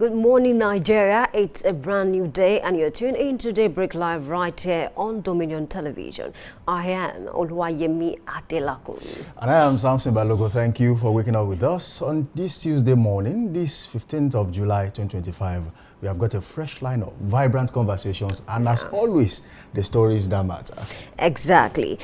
Good morning, Nigeria. It's a brand new day, and you're tuned in to Daybreak Live right here on Dominion Television. I am Oluwayemi Adelakun. And I am Samson Balogo. Thank you for waking up with us on this Tuesday morning, this 15th of July 2025. We have got a fresh lineup, vibrant conversations, and as always, the stories that matter. Exactly.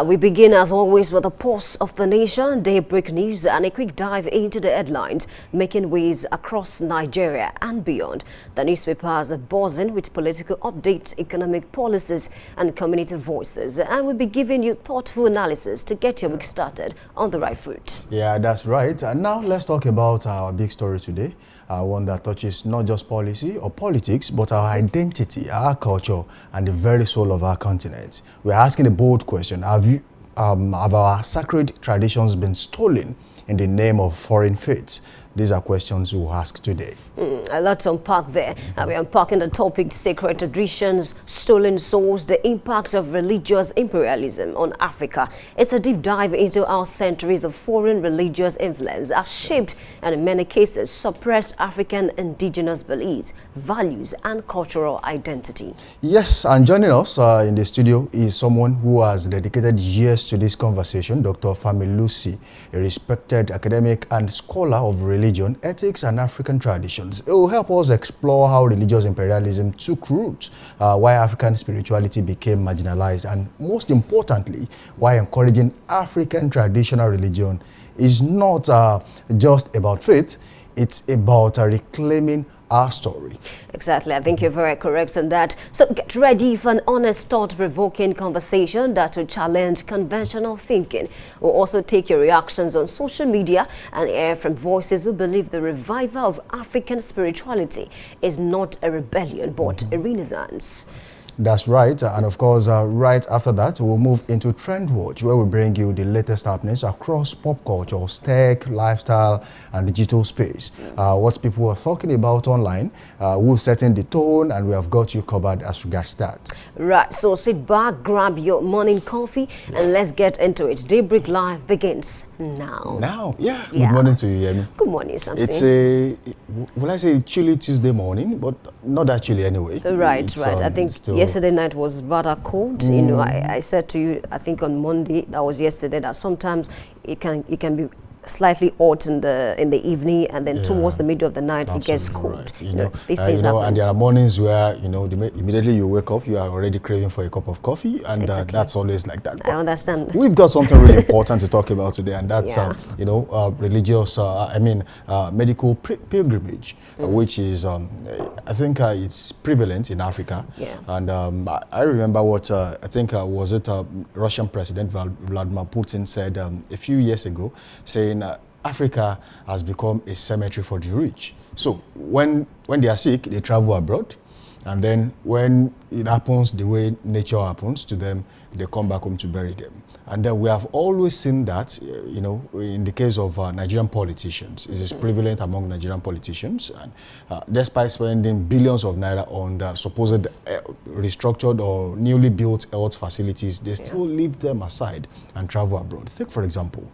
We begin as always with the pulse of the nation, daybreak news, and a quick dive into the headlines making waves across Nigeria and beyond. The newspapers are buzzing with political updates, economic policies, and community voices. And we'll be giving you thoughtful analysis to get your week started on the right foot. Yeah, that's right. And now let's talk about our big story today. One that touches not just policy or politics, but our identity, our culture, and the very soul of our continent. We're asking a bold question. Have our sacred traditions been stolen in the name of foreign faiths? These are questions we'll ask today. A lot to unpack there. We're unpacking the topic sacred traditions, stolen souls, the impact of religious imperialism on Africa. It's a deep dive into how centuries of foreign religious influence have shaped and in many cases suppressed African indigenous beliefs, values and cultural identity. Yes, and joining us in the studio is someone who has dedicated years to this conversation, Dr. Fami Lucy, a respected academic and scholar of religion, ethics, and African traditions. It will help us explore how religious imperialism took root, why African spirituality became marginalized, and most importantly, why encouraging African traditional religion is not just about faith, it's about reclaiming our story. Exactly. I think you're very correct on that. So get ready for an honest, thought-provoking conversation that will challenge conventional thinking. We'll also take your reactions on social media and hear from voices who believe the revival of African spirituality is not a rebellion, but a renaissance. That's right. And of course, right after that, we'll move into Trend Watch, where we bring you the latest happenings across pop culture, tech, lifestyle, and digital space. What people are talking about online, who's setting the tone, and we have got you covered as regards that. Right. So sit back, grab your morning coffee, and let's get into it. Daybreak Live begins now. Now? Yeah. Good morning to you, Yemi. Good morning, Samson. It's a, will I say chilly Tuesday morning, but not that chilly anyway. Right, it's, right. I think yesterday night was rather cold. You know, I said to you, I think on Monday, that was yesterday, that sometimes it can be slightly hot in the evening, and then towards the middle of the night it gets cold. Right. You know, these things happen. And there are mornings where immediately you wake up, you are already craving for a cup of coffee, and that's always like that. But I understand. We've got something really important to talk about today, and that's religious, medical pilgrimage, which is I think it's prevalent in Africa. Yeah. And I remember what I think was it Russian President Vladimir Putin said a few years ago, saying Africa has become a cemetery for the rich. So when they are sick, they travel abroad, and then when it happens the way nature happens to them, they come back home to bury them. And then we have always seen that, in the case of Nigerian politicians, it is prevalent among Nigerian politicians. And despite spending billions of naira on the supposed restructured or newly built health facilities, they still leave them aside and travel abroad. Take, for example,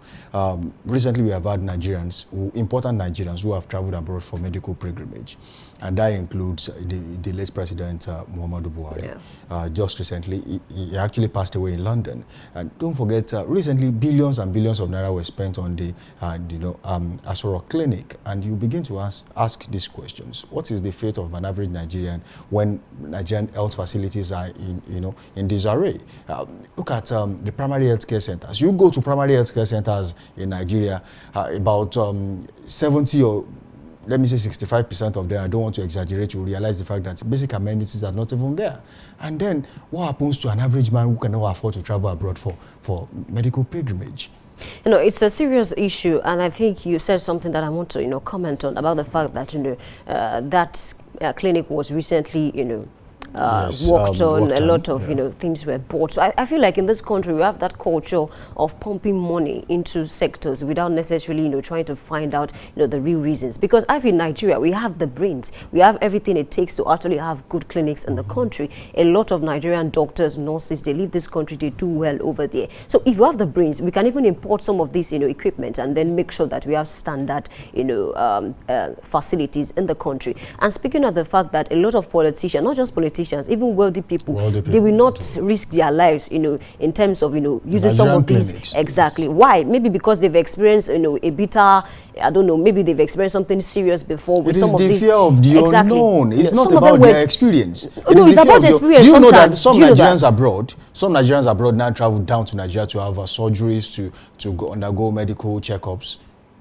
recently we have had important Nigerians who have traveled abroad for medical pilgrimage. And that includes the late President Muhammadu Buhari. Yeah. Just recently, he actually passed away in London. And don't forget, recently billions and billions of naira were spent on the Aso Rock Clinic. And you begin to ask these questions: what is the fate of an average Nigerian when Nigerian health facilities are in disarray? Look at the primary health care centers. You go to primary health care centers in Nigeria, about 70 or let me say 65% of them, I don't want to exaggerate, you realize the fact that basic amenities are not even there. And then what happens to an average man who cannot afford to travel abroad for medical pilgrimage? You know, it's a serious issue, and I think you said something that I want to, comment on, about the fact that, that clinic was recently, worked on, a lot of, yeah, you know, things were bought. So I feel like in this country, we have that culture of pumping money into sectors without necessarily, you know, trying to find out, you know, the real reasons. Because I feel in Nigeria, we have the brains, we have everything it takes to actually have good clinics in the country. A lot of Nigerian doctors, nurses, they leave this country, they do well over there. So if you have the brains, we can even import some of these, you know, equipment and then make sure that we have standard, you know, facilities in the country. And speaking of the fact that a lot of politicians, not just politicians, even wealthy people, they will not risk their lives, you know, in terms of, you know, using some of these. Clinics, exactly. Yes. Why? Maybe because they've experienced, you know, a bitter, I don't know, maybe they've experienced something serious before with some of these. It is the fear of the unknown. It's not about their experience. No, it's about experience. Do you know that some Nigerians abroad, some Nigerians abroad now travel down to Nigeria to have surgeries, to go undergo medical checkups?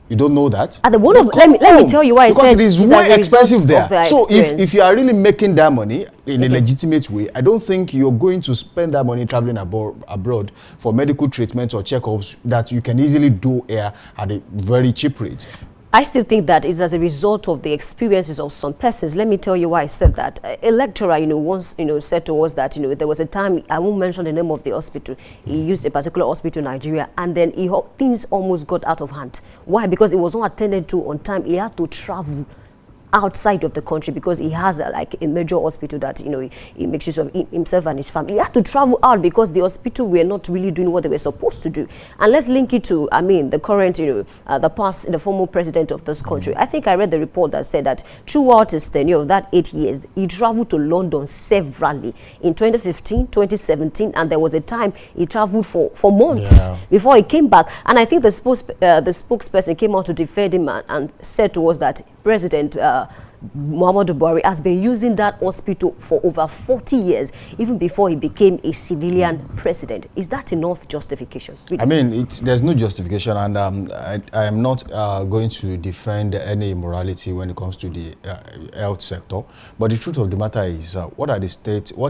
You don't know that? At the one of, let me tell you why. Because it is way expensive there. So if you are really making that money in a legitimate way, I don't think you're going to spend that money traveling abroad for medical treatments or checkups that you can easily do here at a very cheap rate. I still think that is as a result of the experiences of some persons. Let me tell you why I said that. A lecturer, you know, once, you know, said to us that, you know, there was a time, I won't mention the name of the hospital. He used a particular hospital in Nigeria, and then things almost got out of hand. Why? Because it was not attended to on time. He had to travel outside of the country because he has like a major hospital that, you know, he makes use of himself and his family. He had to travel out because the hospital were not really doing what they were supposed to do. And let's link it to, I mean, the current, you know, the former president of this country. I think I read the report that said that throughout his tenure of that 8 years, he traveled to London severally in 2015, 2017, and there was a time he traveled for months before he came back. And I think the spokesperson came out to defend him and said to us that President Muhammadu Buhari has been using that hospital for over 40 years, even before he became a civilian president. Is that enough justification? Really? I mean, there's no justification, and I am not going to defend any immorality when it comes to the health sector. But the truth of the matter is, what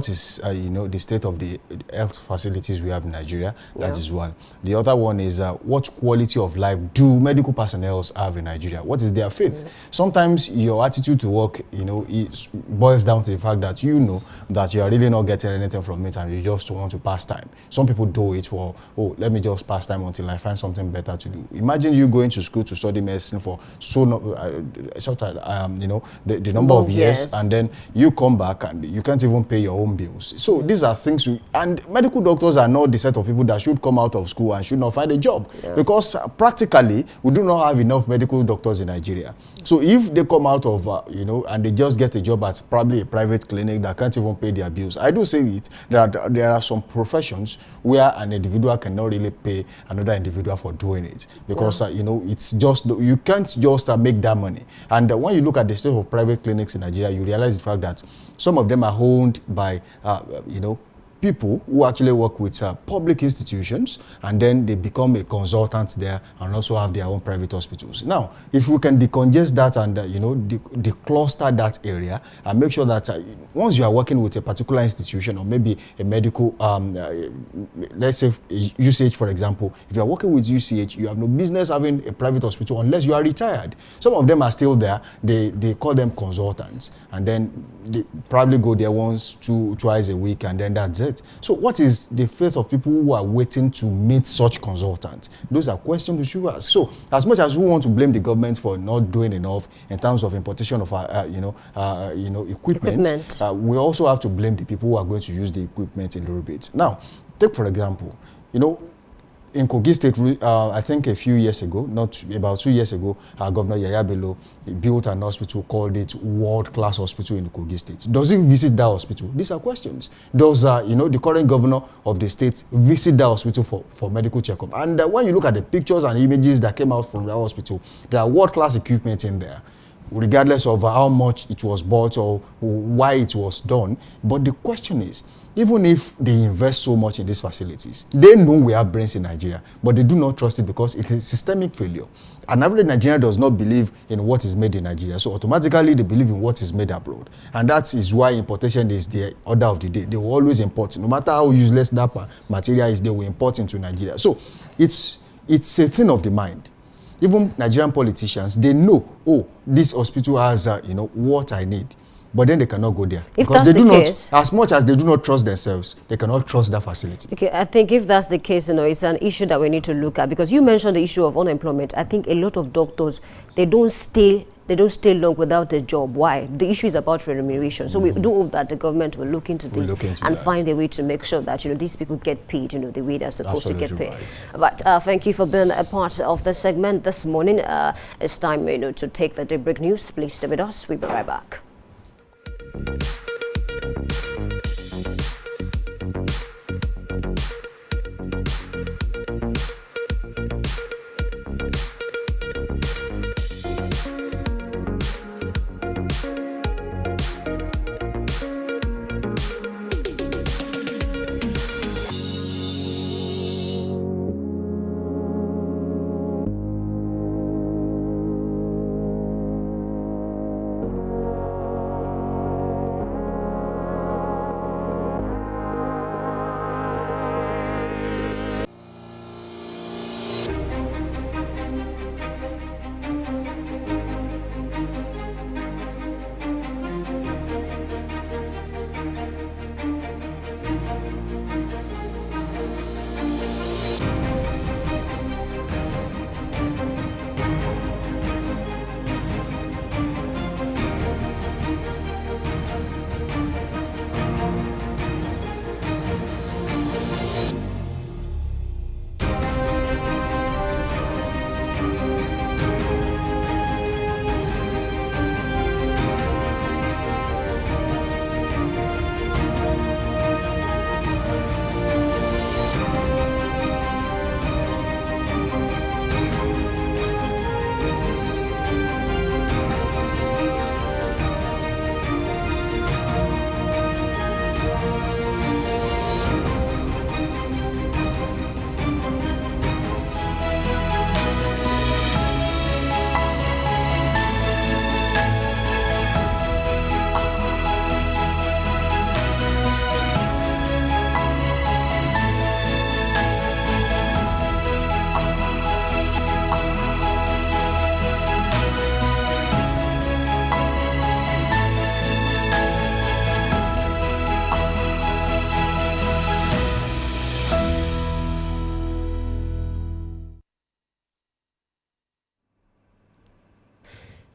is you know, the state of the health facilities we have in Nigeria? That is one. The other one is what quality of life do medical personnel have in Nigeria? What is their faith? Sometimes your attitude to work, you know, it boils down to the fact that you know that you are really not getting anything from it and you just want to pass time. Some people do it for, oh, let me just pass time until I find something better to do. Imagine you going to school to study medicine for you know, the number of years, and then you come back and you can't even pay your own bills. So these are things and medical doctors are not the set of people that should come out of school and should not find a job, because practically we do not have enough medical doctors in Nigeria. So if they come out of you know, and they just get a job at probably a private clinic that can't even pay their bills. I do say it, there are some professions where an individual cannot really pay another individual for doing it, because you know, it's just, you can't just make that money. And when you look at the state of private clinics in Nigeria, you realize the fact that some of them are owned by you know, people who actually work with public institutions, and then they become a consultant there and also have their own private hospitals. Now, if we can decongest that and you know, decluster that area and make sure that once you are working with a particular institution or maybe a medical, let's say UCH for example, if you are working with UCH, you have no business having a private hospital unless you are retired. Some of them are still there. They call them consultants, and then they probably go there once, twice a week, and then that's it. So what is the fate of people who are waiting to meet such consultants? Those are questions we should ask. So as much as we want to blame the government for not doing enough in terms of importation of you know, equipment, we also have to blame the people who are going to use the equipment a little bit. Now, take for example, you know, in Kogi State, I think a few years ago, about 2 years ago, Governor Yaya Bello built an hospital, called it World-Class Hospital in Kogi State. Does he visit that hospital? These are questions. Does you know, the current governor of the state visit that hospital for medical checkup? And when you look at the pictures and images that came out from that hospital, there are world-class equipment in there, regardless of how much it was bought or why it was done. But the question is, even if they invest so much in these facilities, they know we have brains in Nigeria, but they do not trust it because it is systemic failure. An average Nigerian does not believe in what is made in Nigeria, so automatically they believe in what is made abroad. And that is why importation is the order of the day. They will always import. No matter how useless that material is, they will import into Nigeria. So it's a thing of the mind. Even Nigerian politicians, they know, oh, this hospital has you know, what I need. but then they cannot go there. If because that's they do the case, not, as much as they do not trust themselves, they cannot trust that facility. Okay, I think if that's the case, it's an issue that we need to look at, because you mentioned the issue of unemployment. I think a lot of doctors, they don't stay long without a job. Why? The issue is about remuneration. So we do hope that the government will look into this and find a way to make sure that these people get paid the way they're supposed to get paid. Right. But thank you for being a part of the segment this morning. It's time to take the Daybreak News. Please stay with us. We'll be right back.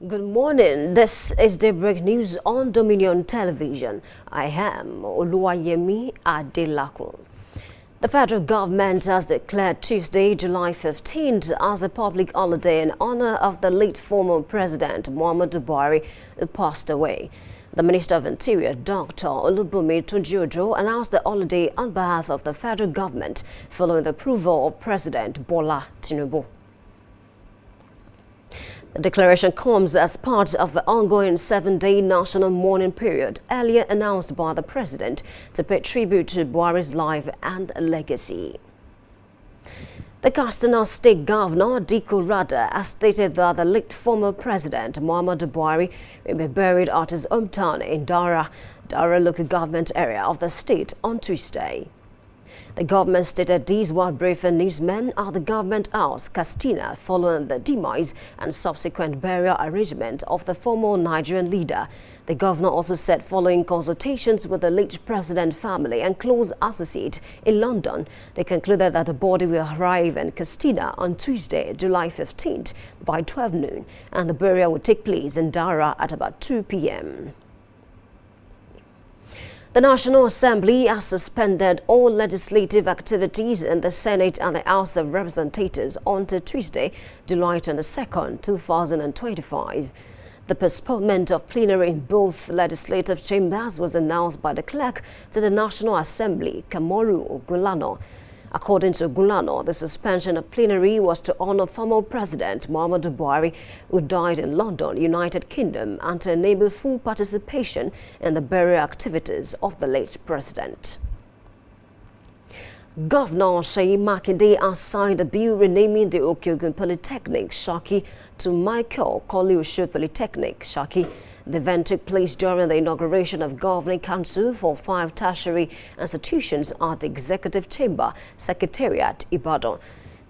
Good morning. This is Daybreak News on Dominion Television. I am Oluwayemi Adelakun. The federal government has declared Tuesday, July 15th, as a public holiday in honor of the late former President Muhammadu Buhari, who passed away. The Minister of Interior, Dr. Olubunmi Tunji-Ojo, announced the holiday on behalf of the federal government following the approval of President Bola Tinubu. The declaration comes as part of the ongoing 7-day national mourning period earlier announced by the president to pay tribute to Buhari's life and legacy. The Katsina State Governor, Dikko Rada, has stated that the late former president Muhammadu Buhari will be buried at his hometown in Dara local government area of the state on Tuesday. The government stated these while briefing newsmen at the government house, Katsina, following the demise and subsequent burial arrangement of the former Nigerian leader. The governor also said following consultations with the late president family and close associate in London, they concluded that the body will arrive in Katsina on Tuesday, July 15th by 12 noon, and the burial will take place in Dara at about 2 p.m. The National Assembly has suspended all legislative activities in the Senate and the House of Representatives until Tuesday, July 22, 2025. The postponement of plenary in both legislative chambers was announced by the clerk to the National Assembly, Kamoru Ogunlana. According to Ogunlana, the suspension of plenary was to honor former President Muhammadu Buhari, who died in London, United Kingdom, and to enable full participation in the burial activities of the late president. Governor Seyi Makinde has signed a bill renaming the Okiogun Polytechnic, Shaki, to Michael Koliosho Polytechnic, Shaki. The event took place during the inauguration of Governing Council for 5 tertiary institutions at the Executive Chamber, Secretariat, Ibadan.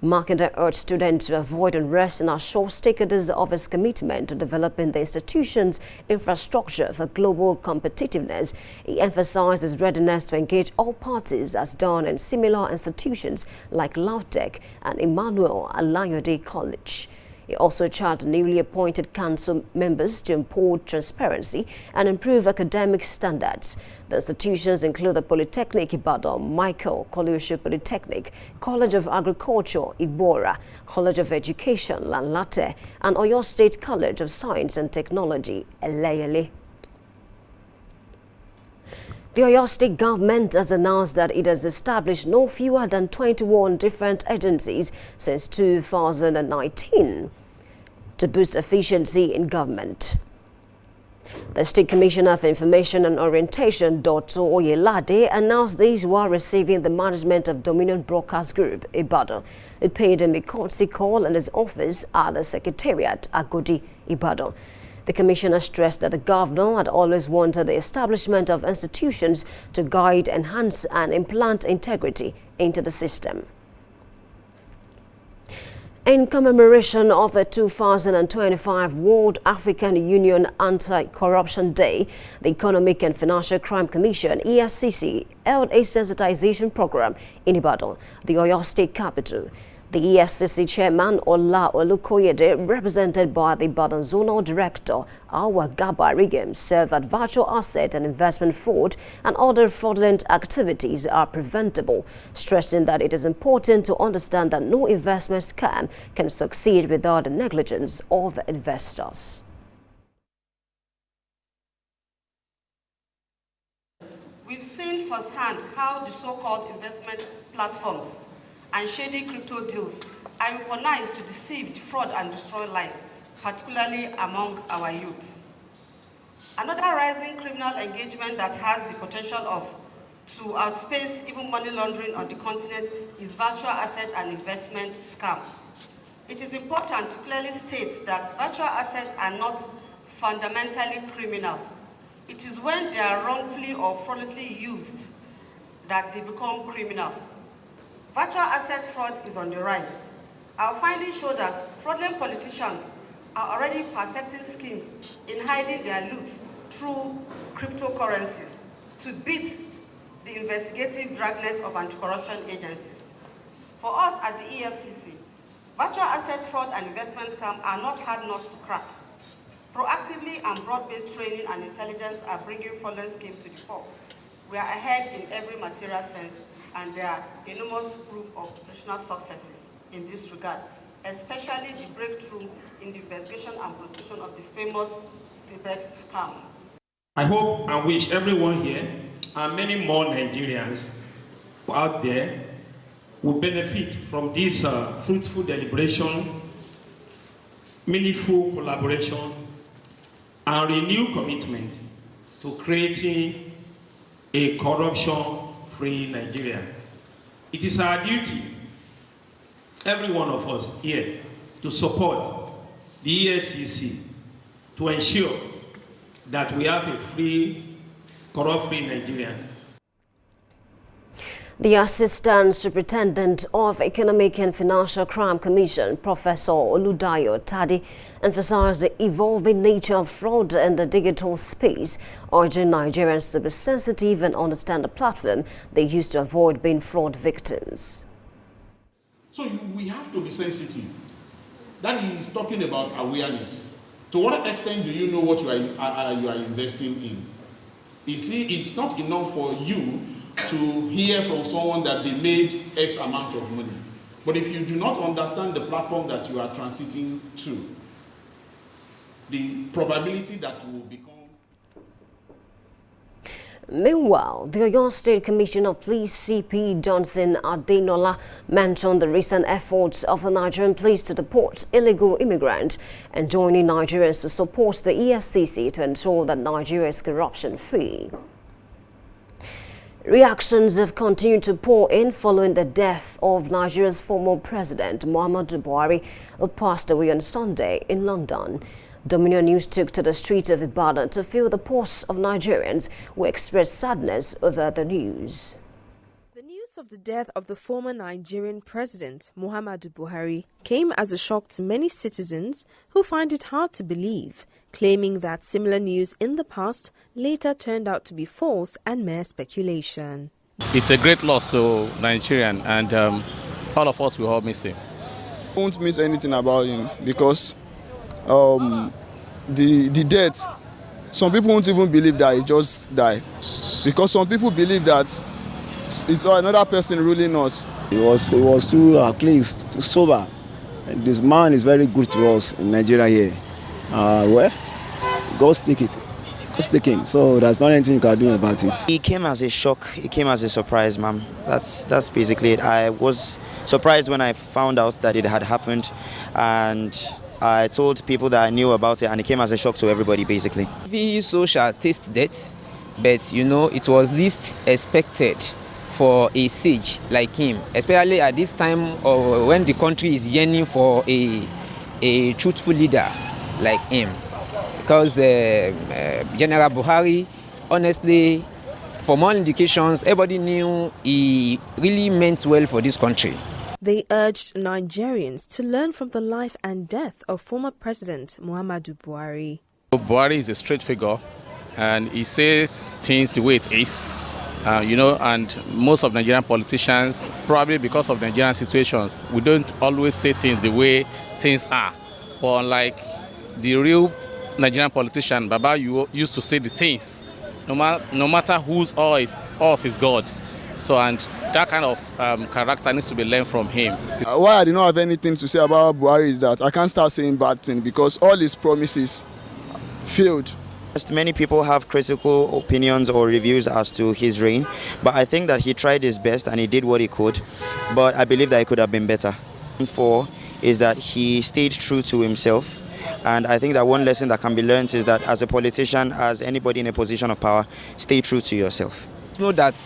Makinde urged students to avoid unrest and assure stakeholders of its commitment to developing the institution's infrastructure for global competitiveness. He emphasized his readiness to engage all parties as done in similar institutions like LAUTECH and Emmanuel Alayode College. He also charged newly appointed council members to import transparency and improve academic standards. The institutions include the Polytechnic Ibadan, Michael Kolushu Polytechnic, College of Agriculture, Igbora, College of Education, Lanlate, and Oyo State College of Science and Technology, Eleyele. The Oyo State government has announced that it has established no fewer than 21 different agencies since 2019 to boost efficiency in government. The State Commissioner for Information and Orientation, Dr. Oyelade, announced these while receiving the management of Dominion Broadcast Group, Ibadan. It paid him a courtesy call in his office at the Secretariat, Agodi, Ibadan. The Commissioner stressed that the governor had always wanted the establishment of institutions to guide, enhance and implant integrity into the system. In commemoration of the 2025 World African Union Anti-Corruption Day, the Economic and Financial Crime Commission, EFCC, held a sensitization program in Ibadan, the Oyo State capital. The EFCC chairman, Ola Olukoyede, represented by the Ibadan Zonal Director, Awa Gaba Rigem, said that virtual asset and investment fraud and other fraudulent activities are preventable, stressing that it is important to understand that no investment scam can succeed without the negligence of investors. We've seen firsthand how the so-called investment platforms and shady crypto deals are weaponized to deceive, defraud, and destroy lives, particularly among our youth. Another rising criminal engagement that has the potential to outspace even money laundering on the continent is virtual asset and investment scam. It is important to clearly state that virtual assets are not fundamentally criminal. It is when they are wrongfully or fraudulently used that they become criminal. Virtual asset fraud is on the rise. Our findings show that fraudulent politicians are already perfecting schemes in hiding their loot through cryptocurrencies to beat the investigative dragnet of anti-corruption agencies. For us at the EFCC, virtual asset fraud and investment scam are not hard nuts to crack. Proactively and broad-based training and intelligence are bringing fraudulent schemes to the fore. We are ahead in every material sense, and there are enormous proof of operational successes in this regard, especially the breakthrough in the investigation and prosecution of the famous CBEX scam. I hope and wish everyone here and many more Nigerians out there will benefit from this fruitful deliberation, meaningful collaboration, and renewed commitment to creating a corruption-free Nigeria. It is our duty, every one of us here, to support the EFCC to ensure that we have a free, corrupt-free Nigeria. The Assistant Superintendent of Economic and Financial Crime Commission, Professor Oludayo Tadi, emphasized the evolving nature of fraud in the digital space, urging Nigerians to be sensitive and understand the platform they use to avoid being fraud victims. So we have to be sensitive. That is talking about awareness. To what extent do you know what you are investing in? You see, it's not enough for you to hear from someone that they made X amount of money. But if you do not understand the platform that you are transiting to, the probability that you will become. Meanwhile, the Oyo State Commissioner of Police CP Johnson Adenola mentioned the recent efforts of the Nigerian police to deport illegal immigrants and joining Nigerians to support the EFCC to ensure that Nigeria is corruption-free. Reactions have continued to pour in following the death of Nigeria's former president, Muhammadu Buhari, who passed away on Sunday in London. Dominion News took to the streets of Ibadan to feel the pulse of Nigerians who expressed sadness over the news. The news news of the death of the former Nigerian president, Muhammadu Buhari, came as a shock to many citizens who find it hard to believe, claiming that similar news in the past later turned out to be false and mere speculation. It's a great loss to Nigerian, and all of us will all miss him. Won't miss anything about him because the death, some people won't even believe that he just died, because some people believe that it's another person ruling us. He was too clean, too sober. And this man is very good to us in Nigeria here. Well, God's take it. God's taking. So there's not anything you can do about it. It came as a shock. It came as a surprise, ma'am. That's basically it. I was surprised when I found out that it had happened, and I told people that I knew about it, and it came as a shock to everybody, basically. We shall taste death, but it was least expected for a sage like him, especially at this time when the country is yearning for a truthful leader like him. Because General Buhari, honestly, from all indications, everybody knew he really meant well for this country. They urged Nigerians to learn from the life and death of former President Muhammadu Buhari. Buhari is a straight figure, and he says things the way it is. And most of Nigerian politicians, probably because of Nigerian situations, we don't always say things the way things are. But unlike the real Nigerian politician, Baba, you used to say the things, no matter whose us is God. So, and that kind of character needs to be learned from him. Why I do not have anything to say about Buhari is that I can't start saying bad things because all his promises failed. Many people have critical opinions or reviews as to his reign, but I think that he tried his best and he did what he could, but I believe that it could have been better. For is that he stayed true to himself, and I think that one lesson that can be learned is that as a politician, as anybody in a position of power, stay true to yourself. Know that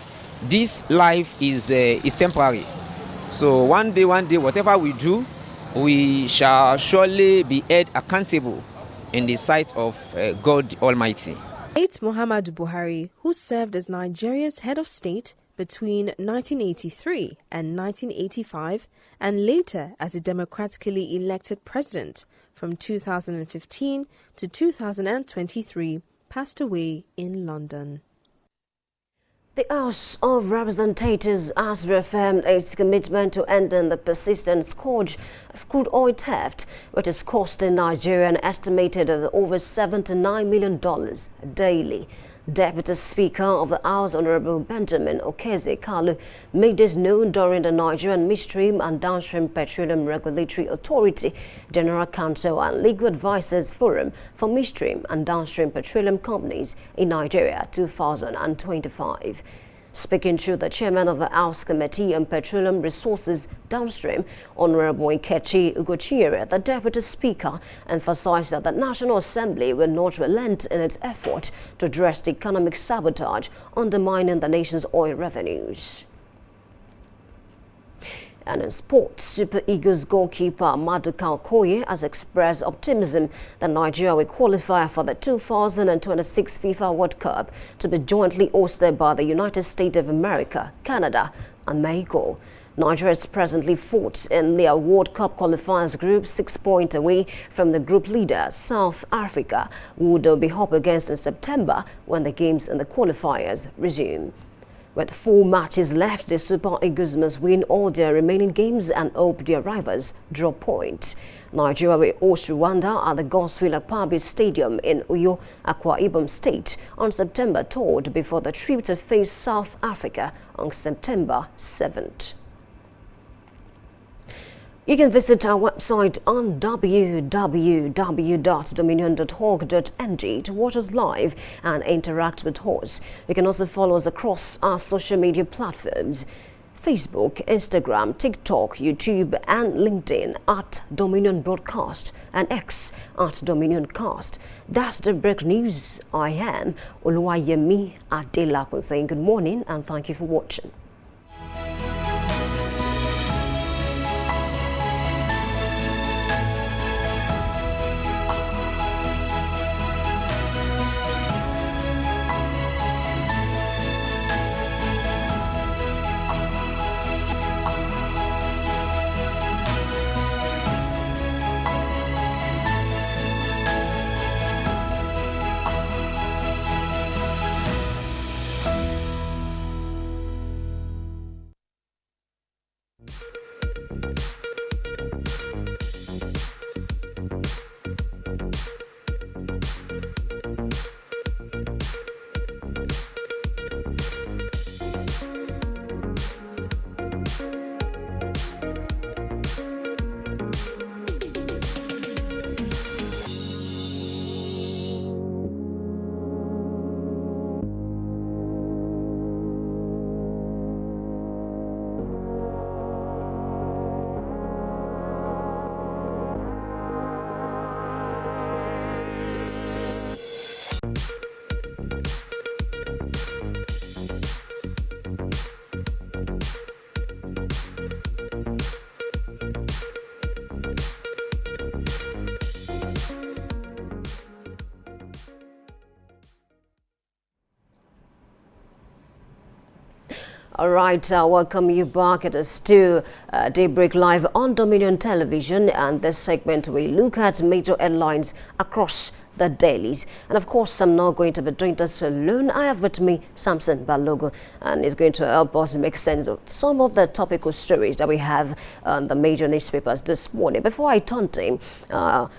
this life is temporary, so one day, whatever we do, we shall surely be held accountable in the sight of God Almighty. Late Muhammadu Buhari, who served as Nigeria's head of state between 1983 and 1985, and later as a democratically elected president from 2015 to 2023, passed away in London. The House of Representatives has reaffirmed its commitment to ending the persistent scourge of crude oil theft, which is costing Nigeria an estimated of over $79 million daily. Deputy Speaker of the House, Honorable Benjamin Okeze Kalu, made this known during the Nigerian Midstream and Downstream Petroleum Regulatory Authority General Council and Legal Advisors Forum for Midstream and Downstream Petroleum Companies in Nigeria 2025. Speaking to the chairman of the House Committee on Petroleum Resources Downstream, Honorable Nkechi Ugochiere, the Deputy Speaker emphasized that the National Assembly will not relent in its effort to address the economic sabotage undermining the nation's oil revenues. And in sports, Super Eagles goalkeeper Maduka Okoye has expressed optimism that Nigeria will qualify for the 2026 FIFA World Cup to be jointly hosted by the United States of America, Canada and Mexico. Nigeria is presently fourth in their World Cup qualifiers group, 6 points away from the group leader, South Africa, who they'll be up against in September when the games and the qualifiers resume. With 4 matches left, the Super Eagles must win all their remaining games and hope their rivals draw points. Nigeria will host Rwanda at the Godswill Akpabio Stadium in Uyo, Akwa Ibom State on September 3rd before the trip to face South Africa on September 7th. You can visit our website on www.dominion.org.ng to watch us live and interact with us. You can also follow us across our social media platforms: Facebook, Instagram, TikTok, YouTube and LinkedIn at Dominion Broadcast and X at Dominion Cast. That's the breaking news. I am Oluwayemi Adelakun saying good morning and thank you for watching. All right, welcome you back. It is still Daybreak Live on Dominion Television, and this segment we look at major headlines across the dailies. And of course, I'm not going to be doing this alone. I have with me Samson Balogun, and he's going to help us make sense of some of the topical stories that we have on the major newspapers this morning. Before I turn to him,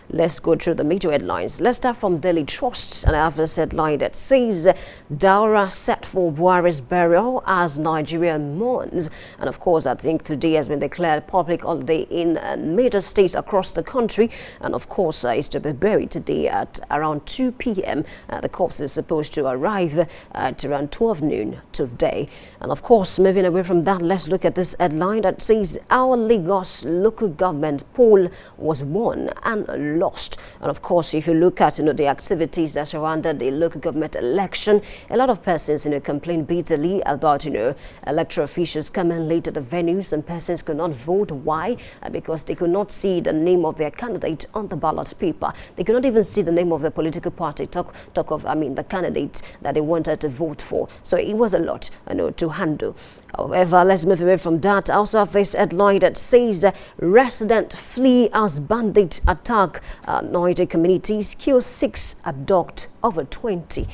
let's go through the major headlines. Let's start from Daily Trust, and I have this headline that says Daura set for Buhari's burial as Nigeria mourns. And of course, I think today has been declared public holiday in major states across the country, and of course is to be buried today at around 2 p.m. The corpse is supposed to arrive at around 12 noon today. And of course, moving away from that, let's look at this headline that says our Lagos local government poll was won and lost. And of course, if you look at the activities that surrounded the local government election, a lot of persons complained bitterly about electoral officials coming late to the venues, and persons could not vote. Why? Because they could not see the name of their candidate on the ballot paper. They could not even see the name of the political party, talk of the candidate that they wanted to vote for. So it was a lot to handle. However, let's move away from that. I also have this headline that says resident flee as bandit attack Noida communities, kill 6, abduct over 20.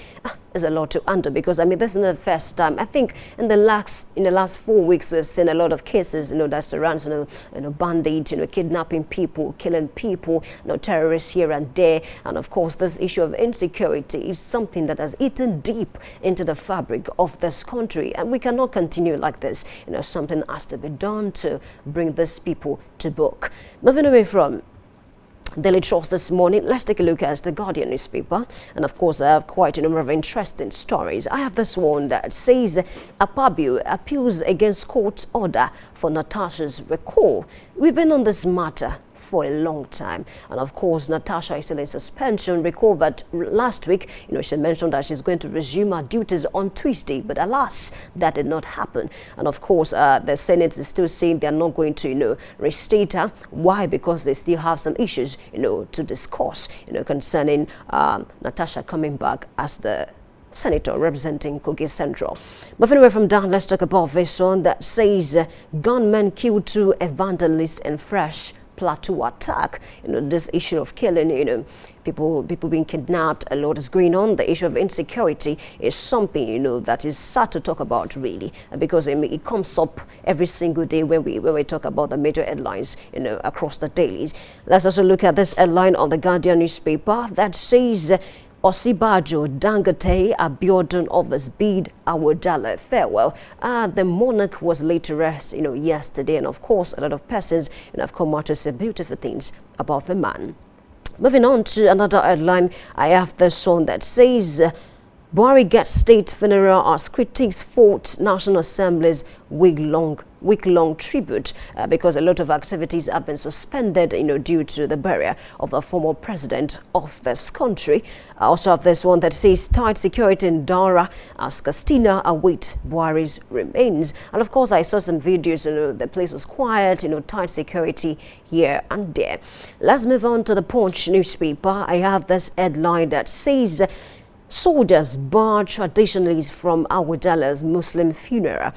There's a lot to handle, because this isn't the first time. I think in the last 4 weeks we've seen a lot of cases that surrounds bandits, kidnapping people, killing people, terrorists here and there. And of course, this issue of insecurity is something that has eaten deep into the fabric of this country, and we cannot continue like this. Something has to be done to bring these people to book. Moving away from Daily Trust this morning, let's take a look at the Guardian newspaper. And of course, I have quite a number of interesting stories. I have this one that says Akpabio appeals against court order for Natasha's recall. We've been on this matter for a long time, and of course Natasha is still in suspension. Recall that last week she mentioned that she's going to resume her duties on Tuesday, but alas, that did not happen. And of course the Senate is still saying they're not going to restate her. Why? Because they still have some issues to discuss concerning Natasha coming back as the senator representing Kogi Central. Moving away from that, let's talk about this one that says gunmen killed 2 evangelists in fresh Plateau attack. This issue of killing, people being kidnapped, a lot is going on. The issue of insecurity is something that is sad to talk about, really, because it comes up every single day when we talk about the major headlines across the dailies. Let's also look at this headline on the Guardian newspaper that says Osibajo, Dangote, Abiodun offers bid Awodale farewell. The monarch was laid to rest, yesterday, and of course, a lot of persons have come out to say beautiful things about the man. Moving on to another headline, I have this one that says Buhari gets state funeral as critics fought National Assembly's week-long tribute because a lot of activities have been suspended, due to the burial of the former president of this country. I also have this one that says tight security in Daura as Castina await Buhari's remains. And of course, I saw some videos, the place was quiet, tight security here and there. Let's move on to the Punch newspaper. I have this headline that says soldiers bar traditionalists from Awodale's Muslim funeral.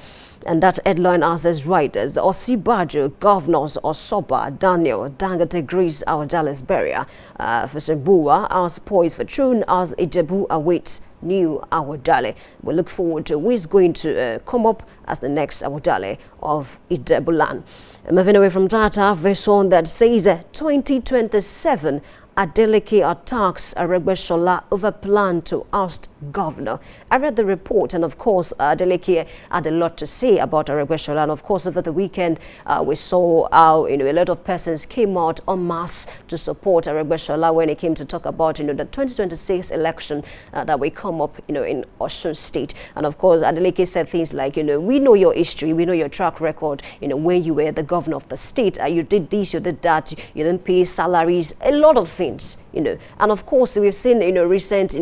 And that headline as writers, Osibajo, governors Osoba, Daniel, Dangote Greece, Awodale's burial. Fesebua as poised for throne as Ijebu awaits new Awodale. We look forward to who is going to come up as the next Awodale of Ijebuland. Moving away from that, I have this one that says 2027 Adeleke attacks Aregbesola over plan to oust governor. I read the report, and of course Adeleke had a lot to say about Aregbesola. And of course, over the weekend we saw how a lot of persons came out en masse to support Aregbesola when it came to talk about the 2026 election that will come up in Osun State. And of course, Adeleke said things like we know your history, we know your track record. When you were the governor of the state, you did this, you did that, you didn't pay salaries, a lot of things. And of course, we've seen recent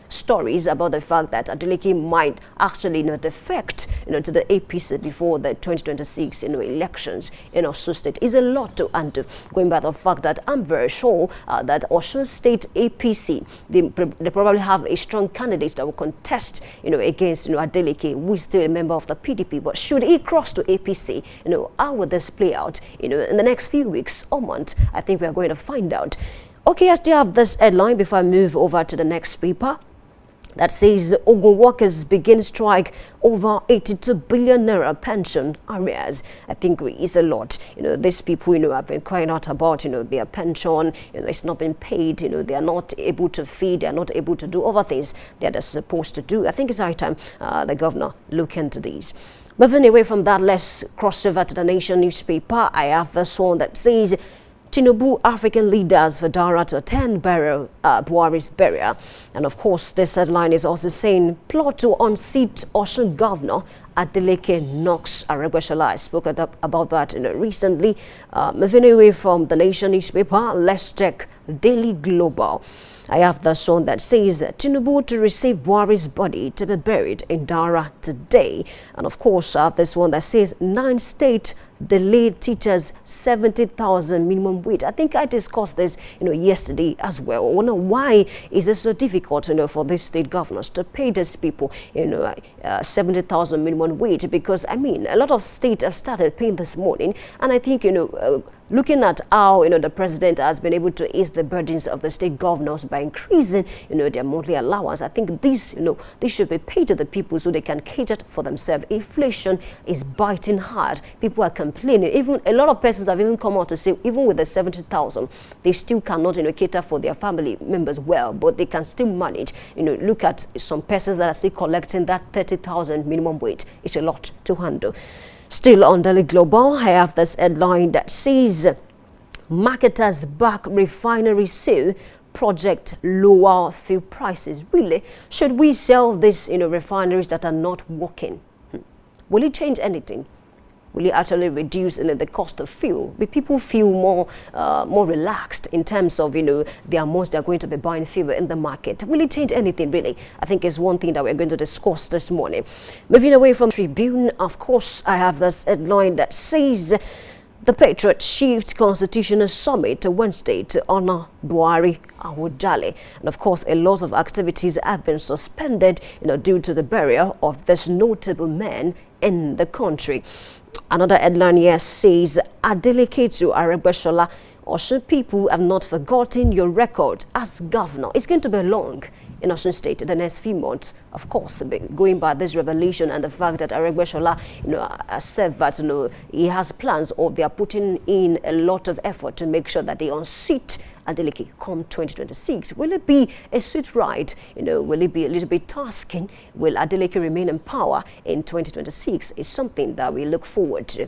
stories about the fact that Adeleke might actually defect to the APC before the 2026 elections in Osun State. Is a lot to undo. Going by the fact that I'm very sure that Osun State APC they probably have a strong candidate that will contest against Adeleke, who is still a member of the PDP. PDP, but should he cross to APC? How would this play out? In the next few weeks or months, I think we are going to find out. Okay, I still have this headline before I move over to the next paper. That says Ogun workers begin strike over 82 billion naira pension arrears. I think it's a lot. These people, have been crying out about, their pension, it's not been paid, they are not able to feed, they are not able to do other things that they're supposed to do. I think it's high time the governor look into these. Moving away from that, let's cross over to the Nation newspaper. I have this one that says Tinubu African leaders for Dara to attend Buhari's burial. And of course, this headline is also saying plot to unseat Osun Governor Adeleke knocks Aregbesola. I spoke about that recently. Moving away from the Nation newspaper, let's check Daily Global. I have this one that says Tinubu to receive Buhari's body to be buried in Dara today. And of course, I have this one that says 9 states delayed teachers 70,000 minimum wage. I think I discussed this, yesterday as well. I wonder why is it so difficult, for these state governors to pay these people, 70,000 minimum wage? Because a lot of states have started paying this morning, and I think, looking at how, the president has been able to ease the burdens of the state governors by increasing, their monthly allowance, I think this, this should be paid to the people so they can cater for themselves. Inflation is biting hard. People are complaining. Even a lot of persons have even come out to say, even with the 70,000, they still cannot, cater for their family members well, but they can still manage. Look at some persons that are still collecting that 30,000 minimum wage. It's a lot to handle. Still on Daily Global, I have this headline that says marketers back refinery sale project lower fuel prices. Really, should we sell these refineries that are not working? Will it change anything? Will it actually reduce the cost of fuel? Will people feel more relaxed in terms of the amounts they're going to be buying fuel in the market? Will it change anything really? I think it's one thing that we're going to discuss this morning. Moving away from Tribune, of course, I have this headline that says the Patriot shift Constitutional Summit to Wednesday to honor Buhari Awujale. And of course, a lot of activities have been suspended due to the burial of this notable man in the country. Another headline here says Adeleke to Aregbesola. Osun people have not forgotten your record as governor. It's going to be long in Osun State the next few months. Of course, going by this revelation and the fact that Aregbesola, has said that he has plans, or they are putting in a lot of effort to make sure that they unseat Adeleke come 2026. Will it be a sweet ride? Will it be a little bit tasking? Will Adeleke remain in power in 2026? Is something that we look forward to.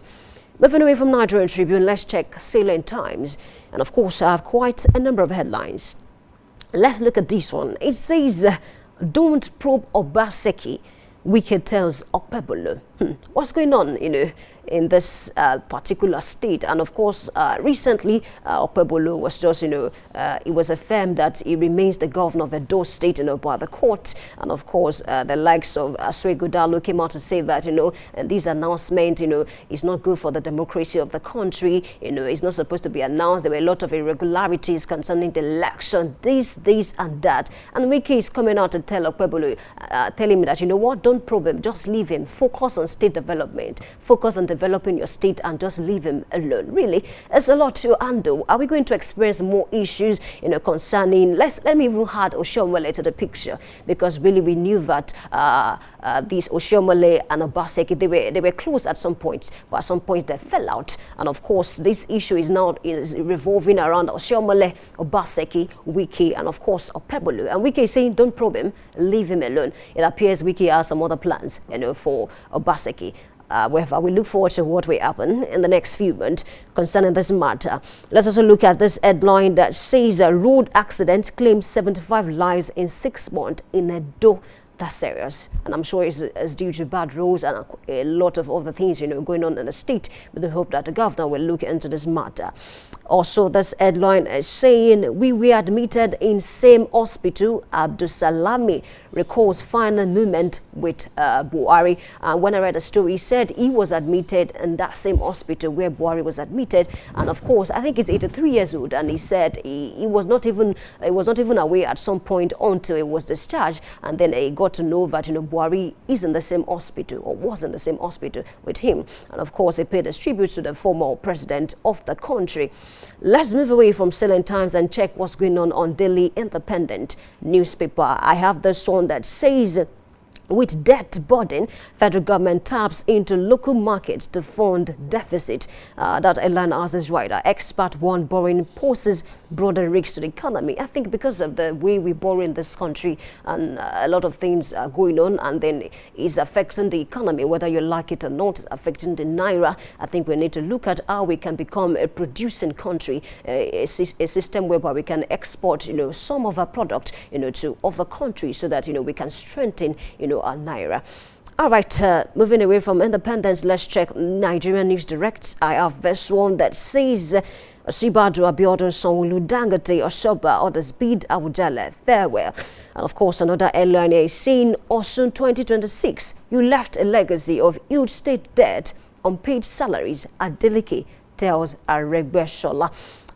Moving away from Nigerian Tribune, let's check Salient Times. And of course, I have quite a number of headlines. Let's look at this one. It says, don't probe Obaseki. Wike tells Okpebholo. What's going on, in this particular state? And of course, recently, Okpebholo was just, it was affirmed that he remains the governor of Edo State, by the court. And of course, the likes of Asue Godalo came out to say that, and this announcement, is not good for the democracy of the country. It's not supposed to be announced. There were a lot of irregularities concerning the election, this and that. And Wike is coming out to tell Okpebholo, telling me that, what, don't probe him, just leave him. Focus on state development. Focus on developing your state and just leave him alone. Really, it's a lot to handle. Are we going to experience more issues, concerning, let me even add Oshiomhole to the picture, because really we knew that these Oshiomhole and Obaseki, they were close at some points, but at some point they fell out. And of course, this issue is now revolving around Oshiomhole, Obaseki, Wike, and of course Okpebholo. And Wike is saying, don't probe him, leave him alone. It appears Wike has some other plans, for Obaseki. However, we look forward to what will happen in the next few months concerning this matter. Let's also look at this headline that says a road accident claims 75 lives in 6 months in Edo. That's serious, and I'm sure it's due to bad roads and a lot of other things, going on in the state. But we hope that the governor will look into this matter. Also, this headline is saying we were admitted in same hospital. Abdusalami recalls final movement with Buhari. When I read the story, he said he was admitted in that same hospital where Buhari was admitted. And of course, I think he's 83 years old, and he said he was not even aware at some point until he was discharged, and then he got to know that Buhari is in the same hospital, or was in the same hospital with him. And of course, he paid his tribute to the former president of the country. Let's move away from Salient Times and check what's going on Daily Independent newspaper. I have this one that says, with debt burden, federal government taps into local markets to fund deficit. That headline asks this writer, expert warn borrowing poses broader risks to the economy. I think because of the way we borrow in this country, and a lot of things are going on, and then it's affecting the economy, whether you like it or not, it's affecting the naira. I think we need to look at how we can become a producing country, a system whereby we can export, some of our product, to other countries, so that, we can strengthen, our naira. All right, moving away from independence, let's check Nigerian News Direct. I have this one that says, Sibadu Abiodun Sanwo-Olu Dangote Oshoba others bid Awujale farewell. And of course, another headline is saying, Osun 2026, you left a legacy of huge state debt, unpaid salaries. Adeleke tells Aregbesola.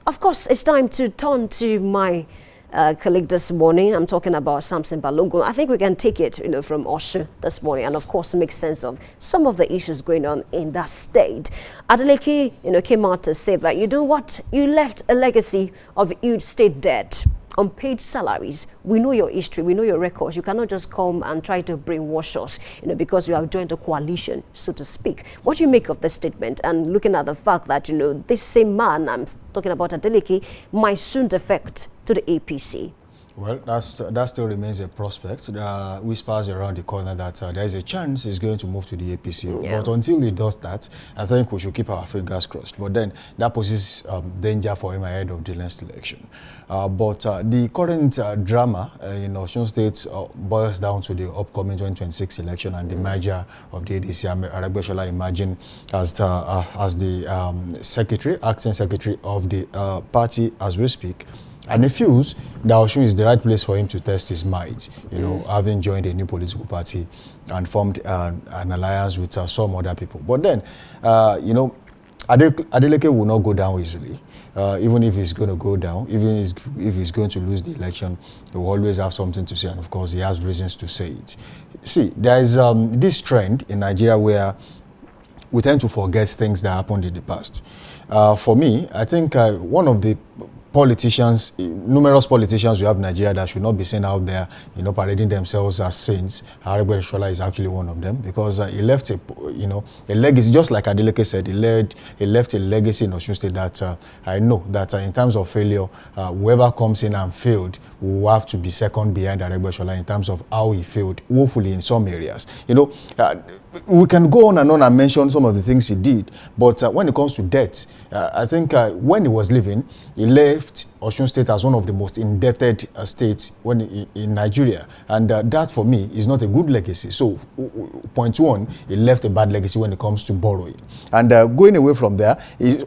Of course, it's time to turn to my colleague this morning. I'm talking about Samson Balogun. I think we can take it, from Osun this morning, and of course make sense of some of the issues going on in that state. Adeleke, came out to say that, you left a legacy of huge state debt, unpaid salaries. We know your history, we know your records. You cannot just come and try to brainwash us, because you have joined a coalition, so to speak. What do you make of this statement? And looking at the fact that, this same man, I'm talking about Adeleke, might soon defect to the APC. Well, that still remains a prospect. Whispers around the corner that there is a chance he's going to move to the APC. Yeah. But until he does that, I think we should keep our fingers crossed. But then that poses danger for him ahead of the next election. But the current drama in Osun State boils down to the upcoming 2026 election and the merger of the ADC. Aregbesola emerging as the acting secretary of the party as we speak. And he feels that Osun is the right place for him to test his might, having joined a new political party and formed an alliance with some other people. But then, Adeleke will not go down easily. Even if he's going to go down, even if he's going to lose the election, he will always have something to say. And of course, he has reasons to say it. See, there is this trend in Nigeria where we tend to forget things that happened in the past. For me, I think one of the numerous politicians we have in Nigeria that should not be seen out there, parading themselves as saints. Aregbesola is actually one of them, because he left a legacy, just like Adeleke said, he left a legacy in Osun State that I know that in terms of failure, whoever comes in and failed will have to be second behind Aregbesola in terms of how he failed, woefully in some areas. We can go on and mention some of the things he did, but when it comes to debt, I think when he was living, he left Osun State as one of the most indebted states in Nigeria, and that for me is not a good legacy. So point one, he left a bad legacy when it comes to borrowing. And going away from there,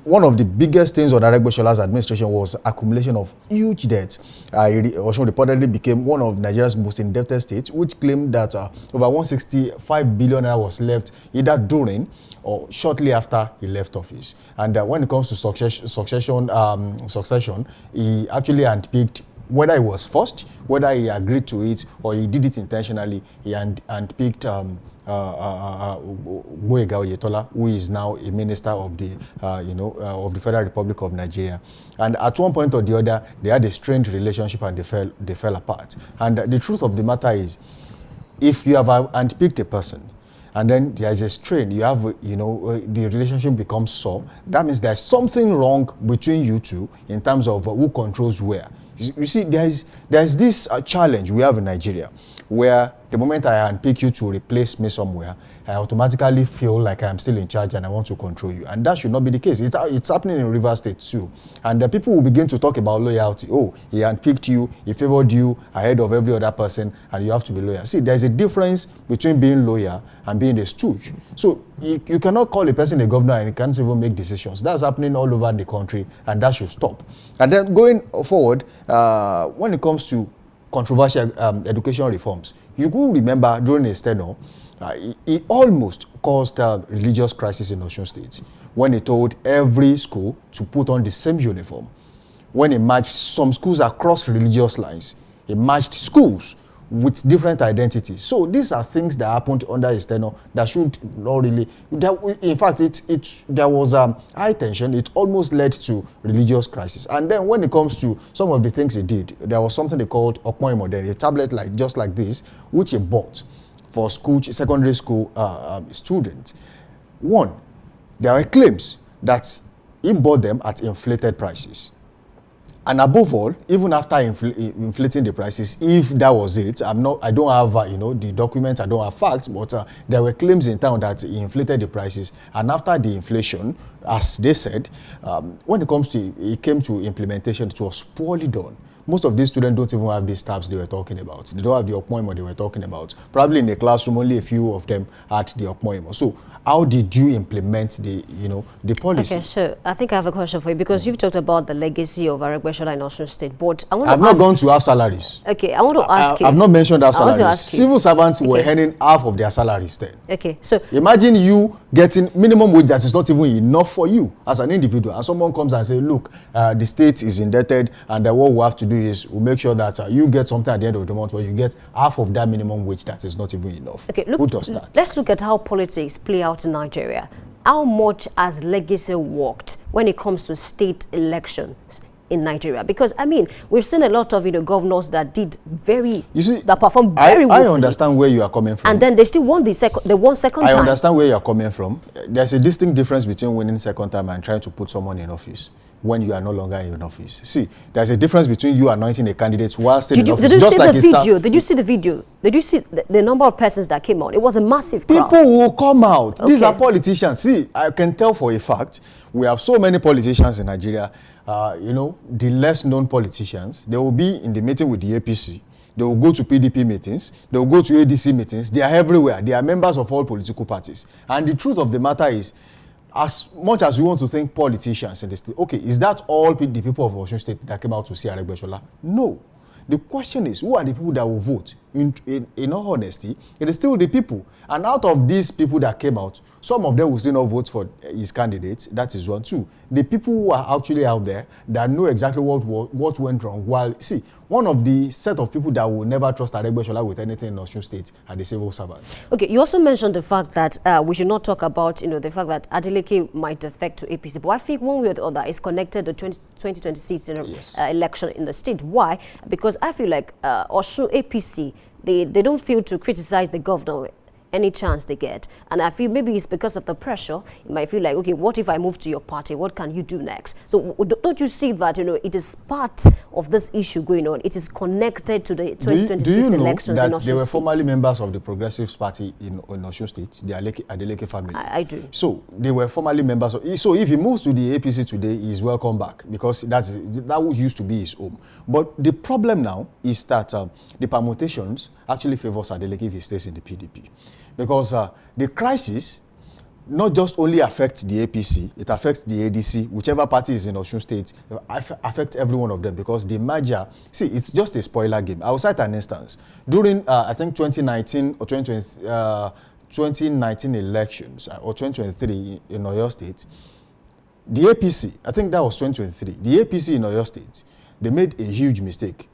one of the biggest things on Aregbesola's administration was accumulation of huge debt. Osun reportedly became one of Nigeria's most indebted states, which claimed that over 165 billion naira was left either during or shortly after he left office. And when it comes to succession, he actually handpicked, whether he was forced, whether he agreed to it, or he did it intentionally, he handpicked Gboyega Oyetola, who is now a minister of the, of the Federal Republic of Nigeria. And at one point or the other, they had a strained relationship and they fell apart. And the truth of the matter is, if you have handpicked a person, and then there is a strain, you have, the relationship becomes sore, that means there's something wrong between you two in terms of who controls where. You see, there's this challenge we have in Nigeria, where the moment I handpick you to replace me somewhere, I automatically feel like I'm still in charge and I want to control you. And that should not be the case. It's happening in Rivers State too. And the people will begin to talk about loyalty. Oh, he handpicked you, he favored you ahead of every other person, and you have to be loyal. See, there's a difference between being loyal and being a stooge. So you cannot call a person a governor and he can't even make decisions. That's happening all over the country, and that should stop. And then going forward, when it comes to controversial education reforms. You could remember during his tenure, he almost caused a religious crisis in Osun State when he told every school to put on the same uniform. When he merged some schools across religious lines, he merged schools with different identities. So these are things that happened under his tenure that should not really, in fact, there was high tension. It almost led to religious crisis. And then when it comes to some of the things he did, there was something they called Okmoimo, a tablet just like this, which he bought for school, secondary school students. One, there were claims that he bought them at inflated prices. And above all, even after inflating the prices, if that was it, I don't have the documents, I don't have facts, but there were claims in town that he inflated the prices. And after the inflation, as they said, when it came to implementation, it was poorly done. Most of these students don't even have these tabs they were talking about. They don't have the Okmoimo they were talking about. Probably in the classroom, only a few of them had the Okmoimo. So how did you implement the policy? Okay, so I think I have a question for you, because you've talked about the legacy of Aregbesola in Osun State, but I want to I've not gone to half salaries. Okay, I want to ask you. I've not mentioned half salaries. Civil servants were earning half of their salaries then. Okay, so imagine you getting minimum wage that is not even enough for you as an individual, and someone comes and says, look, the state is indebted, and what we have to do is we'll make sure that you get something at the end of the month where you get half of that minimum wage that is not even enough. Okay, look, who does that? Let's look at how politics play out in Nigeria. How much has legacy worked when it comes to state elections in Nigeria? Because I mean, we've seen a lot of governors that did that performed very well. I understand where you are coming from, and then they still won second time. I understand where you are coming from. There's a distinct difference between winning second time and trying to put someone in office when you are no longer in office. See, there's a difference between you anointing a candidate while still in office. Did you see the video? Did you see the video? Did you see the number of persons that came out? It was a massive crowd. People will come out. Okay. These are politicians. See, I can tell for a fact, we have so many politicians in Nigeria. The less known politicians, they will be in the meeting with the APC. They will go to PDP meetings. They will go to ADC meetings. They are everywhere. They are members of all political parties. And the truth of the matter is, as much as we want to think politicians in the state, okay, is that all the people of Osun State that came out to see Aregbesola? No. The question is, who are the people that will vote? In all honesty, it is still the people. And out of these people that came out, some of them will still not vote for his candidates. That is one. Two, the people who are actually out there that know exactly what went wrong. While, see, one of the set of people that will never trust Aregbesola with anything in Osun State are the civil servants. Okay, you also mentioned the fact that we should not talk about, the fact that Adeleke might defect to APC. But I think one way or the other is connected to 2026 election in the state. Why? Because I feel like Osun APC, they don't feel to criticize the governor any chance they get. And I feel maybe it's because of the pressure. You might feel like, okay, what if I move to your party? What can you do next? So don't you see that, it is part of this issue going on? It is connected to the 2026 elections in Osun State. They were formerly members of the Progressive Party in Osun State, the Adeleke family. I do. So they were formerly members of, so if he moves to the APC today, he's welcome back, because that used to be his home. But the problem now is that the permutations actually favors Adeleke if he stays in the PDP. Because the crisis not just only affects the APC, it affects the ADC, whichever party is in Osun State, affects every one of them, because the merger, see, it's just a spoiler game. I will cite an instance. During, I think, 2019 or 2019 elections, or 2023 in Oyo State, the APC, I think that was 2023, the APC in Oyo State, they made a huge mistake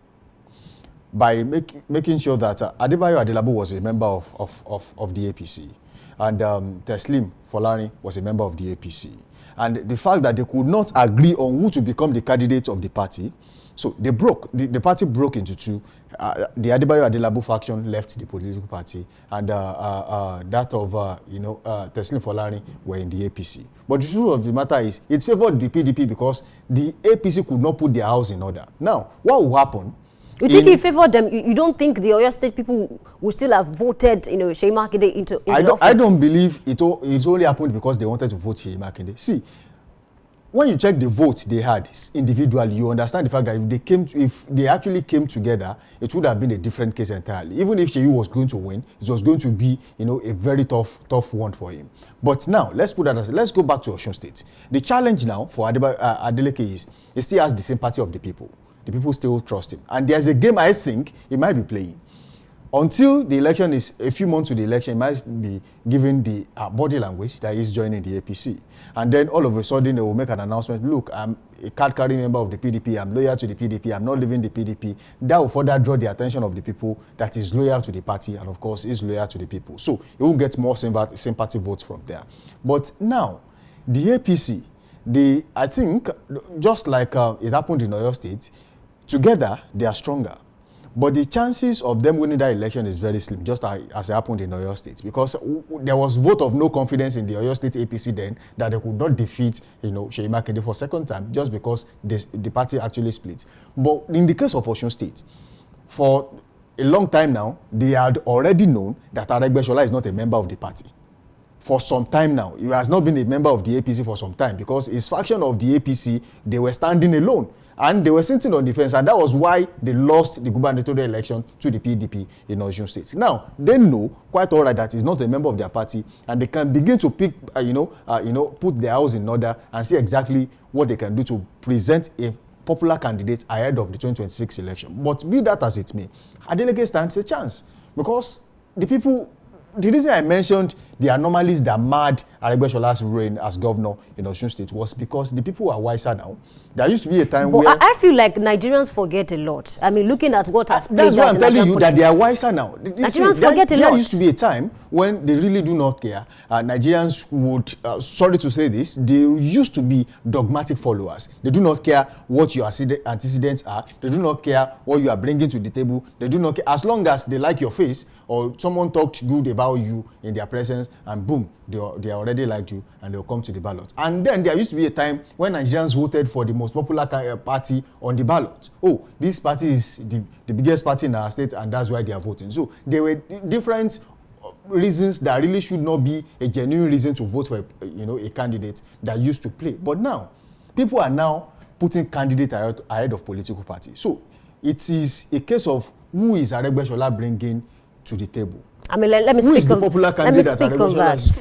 by making sure that Adebayo Adelabu was a member of the APC, and Teslim Folani was a member of the APC. And the fact that they could not agree on who to become the candidate of the party, so they broke, the party broke into two. The Adebayo Adelabu faction left the political party, and that of Teslim Folani were in the APC. But the truth of the matter is, it favored the PDP because the APC could not put their house in order. Now, what will happen? You think he favored them? You don't think the Oyo State people will still have voted, Seyi Makinde into office? I don't believe it only happened because they wanted to vote Seyi Makinde. See, when you check the votes they had individually, you understand the fact that if they actually came together, it would have been a different case entirely. Even if Seyi was going to win, it was going to be, a very tough one for him. But now, let's put that aside. Let's go back to Osun State. The challenge now for Adeleke is he still has the sympathy of the people. the people still trust him. And there's a game I think he might be playing. Until the election is a few months to the election, he might be given the body language that he's joining the APC. And then all of a sudden, they will make an announcement, look, I'm a card-carrying member of the PDP, I'm loyal to the PDP, I'm not leaving the PDP. That will further draw the attention of the people that is loyal to the party and, of course, is loyal to the people. So he will get more sympathy votes from there. But now, the APC, I think, just like it happened in Oyo State, together, they are stronger. But the chances of them winning that election is very slim, just as it happened in Oyo State, because there was vote of no confidence in the Oyo State APC then that they could not defeat, Seyi Makinde for second time just because the party actually split. But in the case of Osun State, for a long time now, they had already known that Aregbesola is not a member of the party. For some time now, he has not been a member of the APC for some time because his faction of the APC, they were standing alone. And they were sitting on the fence, and that was why they lost the gubernatorial election to the PDP in Osun State. Now, they know quite all right that he's not a member of their party, and they can begin to pick, put their house in order and see exactly what they can do to present a popular candidate ahead of the 2026 election. But be that as it may, Adeleke stands a chance because the reason I mentioned the anomalies that marred Aregbesola's reign as governor in Osun State was because the people are wiser now. There used to be a time where... I feel like Nigerians forget a lot. I mean, looking at what has played out. That's why I'm telling you that they are wiser now. Nigerians forget a lot. There used to be a time when they really do not care. Nigerians would, sorry to say this, they used to be dogmatic followers. They do not care what your antecedents are. They do not care what you are bringing to the table. They do not care. As long as they like your face or someone talked good about you in their presence, and boom, they already liked you and they'll come to the ballot. And then there used to be a time when Nigerians voted for the most popular party on the ballot. Oh, this party is the biggest party in our state, and that's why they are voting. So there were different reasons that really should not be a genuine reason to vote for a candidate that used to play. But now, people are now putting candidate ahead of political parties. So it is a case of who is Aregbesola bringing to the table. I mean, let me Who speak is the popular candidate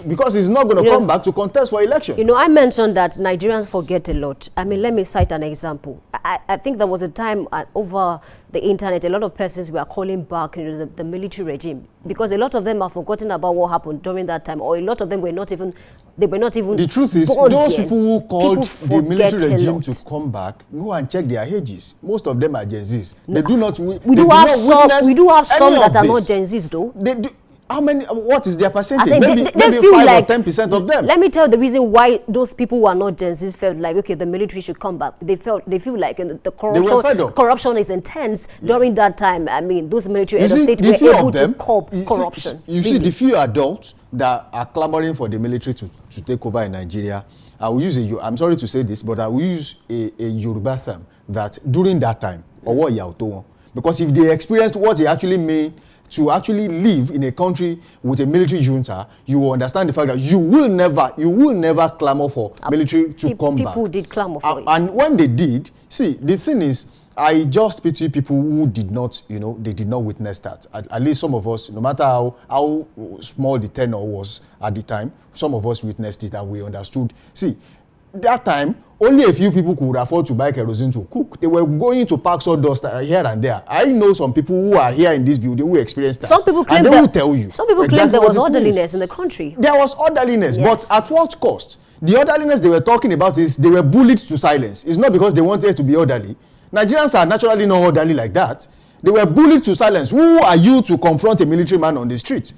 because he's not going to come back to contest for election. I mentioned that Nigerians forget a lot. I mean, let me cite an example. I think there was a time over the internet, a lot of persons were calling back the military regime because a lot of them have forgotten about what happened during that time, or a lot of them were not even. The truth is, those people who called the military regime to come back, go and check their ages. Most of them are Gen Zs. They do not. We do have some that are not Gen Zs, though. They do. How many? What is their percentage? Maybe 5 or 10% of them. Let me tell you the reason why those people who are not Gen Zs felt like, okay, the military should come back. They feel like the corruption is intense during that time. I mean, those military heads of state were able to curb corruption. You see, the few adults that are clamoring for the military to take over in Nigeria, I will use I'm sorry to say this, but I will use a Yoruba term that during that time, because if they experienced what it actually meant to actually live in a country with a military junta, you will understand the fact that you will never clamor for military to come back. People did clamor for it. And when they did, see, the thing is, I just pity people who did not, they did not witness that. At least some of us, no matter how small the tenor was at the time, some of us witnessed it and we understood. See, that time, only a few people could afford to buy kerosene to cook. They were going to pack sawdust here and there. I know some people who are here in this building who experienced that. Some people claim there was orderliness in the country. There was orderliness, yes. But at what cost? The orderliness they were talking about is they were bullied to silence. It's not because they wanted to be orderly. Nigerians are naturally not orderly like that. They were bullied to silence. Who are you to confront a military man on the street?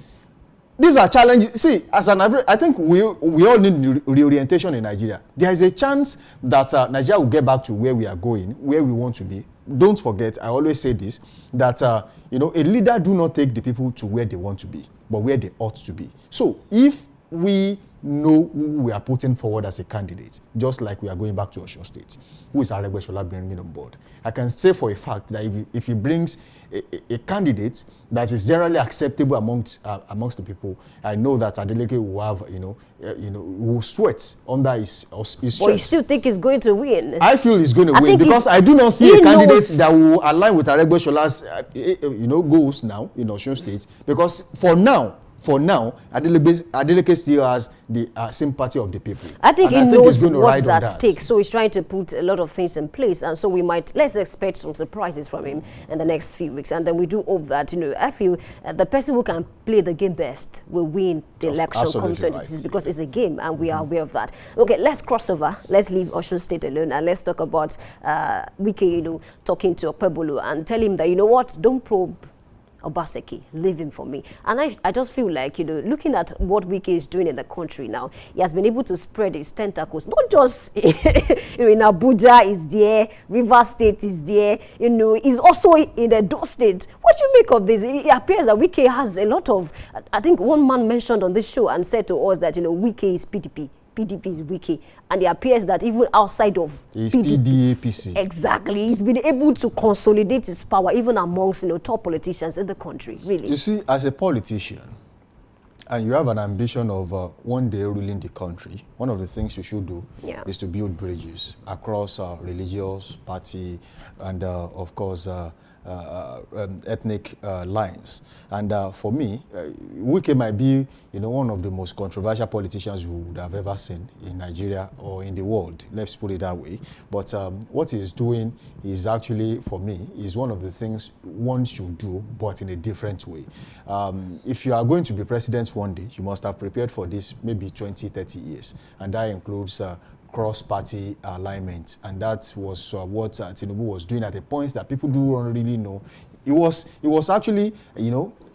These are challenges. See, as an average, I think we all need reorientation in Nigeria. There is a chance that Nigeria will get back to where we are going, where we want to be. Don't forget, I always say this, that a leader do not take the people to where they want to be, but where they ought to be. So if we know who we are putting forward as a candidate, just like we are going back to Osun State, who is Aregbesola bringing on board, I can say for a fact that if he brings a candidate that is generally acceptable amongst the people, I know that Adeleke will have, will sweat under his stress. But you still think he's going to win? I feel he's going to win because I do not see a candidate that will align with Aregbesola's, goals now in Osun State. Because for for now, Adeleke still has the sympathy of the people. I think and he knows he's going to what's ride at on stake, so he's trying to put a lot of things in place, and so let's expect some surprises from him in the next few weeks, and then we do hope that, I feel the person who can play the game best will win the election come 2026, because it's a game, and we are aware of that. Okay, let's cross over. Let's leave Osun State alone, and let's talk about Wike, talking to Okpebholo and tell him that, what, don't probe Obaseki, leave him for me. And I just feel like, looking at what Wike is doing in the country now, he has been able to spread his tentacles, not just in Abuja is there, Rivers State is there, he's also in the Edo State. What do you make of this? It appears that Wike has a lot of, I think one man mentioned on this show and said to us that, Wike is PDP. PDP is Wike, and it appears that even outside of PDP, exactly, he's been able to consolidate his power even amongst top politicians in the country. Really, you see, as a politician, and you have an ambition of one day ruling the country, one of the things you should do is to build bridges across religious, party, and of course ethnic lines. And for me, Wike might be, one of the most controversial politicians you would have ever seen in Nigeria or in the world. Let's put it that way. But what he is doing is actually, for me, is one of the things one should do, but in a different way. If you are going to be president one day, you must have prepared for this maybe 20, 30 years. And that includes cross-party alignment, and that was what Tinubu was doing at a point that people don't really know. It was actually,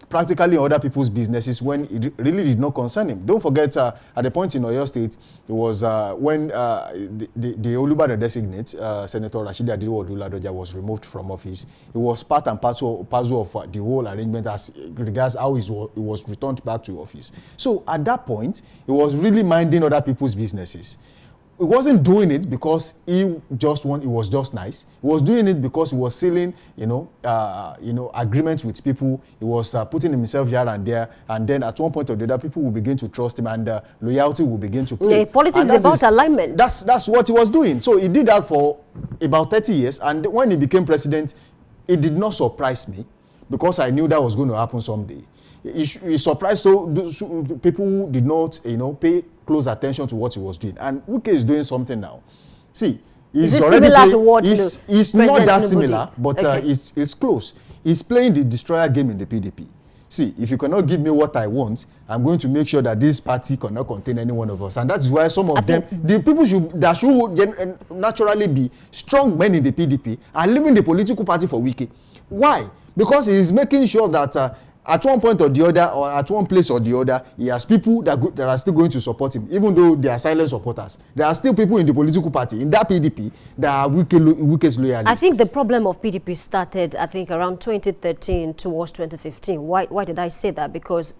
practically other people's businesses when it really did not concern him. Don't forget, at the point in Oyo State, it was when the Olubadan designate, Senator Rashidi Adiwo-Ladoja, was removed from office. It was part and parcel of the whole arrangement as regards how it was returned back to office. So at that point, it was really minding other people's businesses. He wasn't doing it because he was just nice. He was doing it because he was sealing, agreements with people. He was putting himself here and there, and then at one point or the other, people will begin to trust him, and loyalty will begin to play. Yeah, politics is about alignment. That's what he was doing. So he did that for about 30 years, and when he became president, it did not surprise me because I knew that was going to happen someday. He surprised people who did not, pay close attention to what he was doing. And Wike is doing something now. See, he's already it's not that similar, but it's close. He's playing the destroyer game in the PDP. See, if you cannot give me what I want, I'm going to make sure that this party cannot contain any one of us. And that's why some of them, the people that should naturally be strong men in the PDP, are leaving the political party for Wike. Why? Because he is making sure that at one point or the other, or at one place or the other, he has people that are still going to support him, even though they are silent supporters. There are still people in the political party, in that PDP, that are Wike's loyalists. I think the problem of PDP started, around 2013 towards 2015. Why did I say that? Because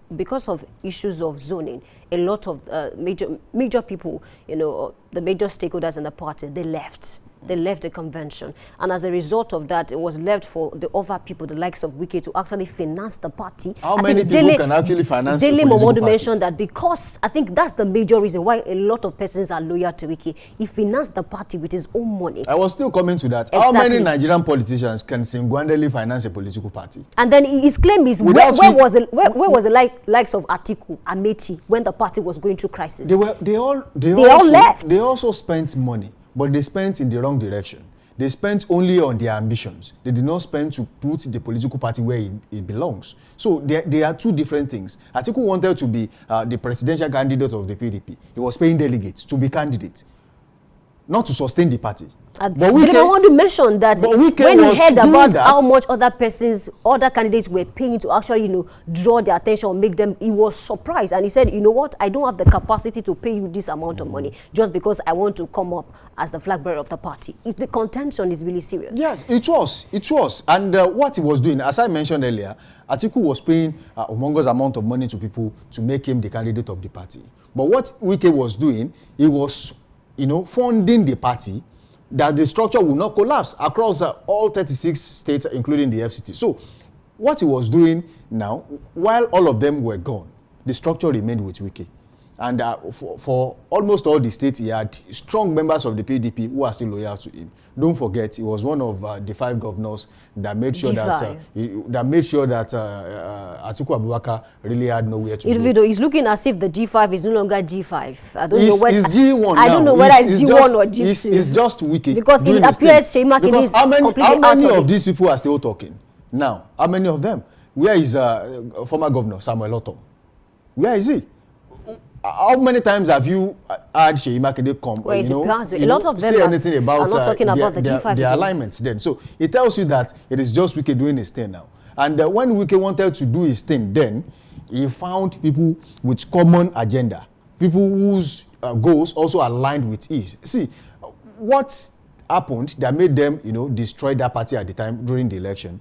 of issues of zoning, a lot of major people, the major stakeholders in the party, they left. They left the convention, and as a result of that, it was left for the other people, the likes of Wike, to actually finance the party. How many people can actually finance a political party? Mentioned that because I think that's the major reason why a lot of persons are loyal to Wike. He financed the party with his own money. I was still coming to that. Exactly. How many Nigerian politicians can single-handedly finance a political party? And then his claim is, where was the likes of Atiku, Amechi, when the party was going through crisis? They all left. They also spent money. But they spent in the wrong direction. They spent only on their ambitions. They did not spend to put the political party where it belongs. So there are two different things. Atiku wanted to be the presidential candidate of the PDP. He was paying delegates to be candidate, not to sustain the party. But Wike, I want to mention that when he heard about how much other candidates were paying to actually, draw their attention, make them, he was surprised. And he said, what, I don't have the capacity to pay you this amount of money just because I want to come up as the flag bearer of the party. The contention is really serious. Yes, it was. And what he was doing, as I mentioned earlier, Atiku was paying a humongous amount of money to people to make him the candidate of the party. But what Wike was doing, he was, funding the party that the structure will not collapse across all 36 states, including the FCT. So what he was doing now, while all of them were gone, the structure remained with Wike. And for almost all the states, he had strong members of the PDP who are still loyal to him. Don't forget, he was one of the 5 governors that made sure G5. that Atiku Abubakar really had nowhere to go. He's looking as if the G5 is no longer G5. I don't It's, know whether it's G1 I don't know whether it's G1 just, or G2. It's just wicked. Because it doing his appears thing. Sheyi Makinde is How many completely out of of it. these people are still talking now? How many of them? Where is former governor Samuel Ortom? Where is he? How many times have you had Sheyi Makinde come? Well, a lot of them say anything about are not talking about the G5 their alignments then. So it tells you that it is just Wike doing his thing now. And when Wike wanted to do his thing then, he found people with common agenda, people whose goals also aligned with his. See, what happened that made them, destroy that party at the time during the election?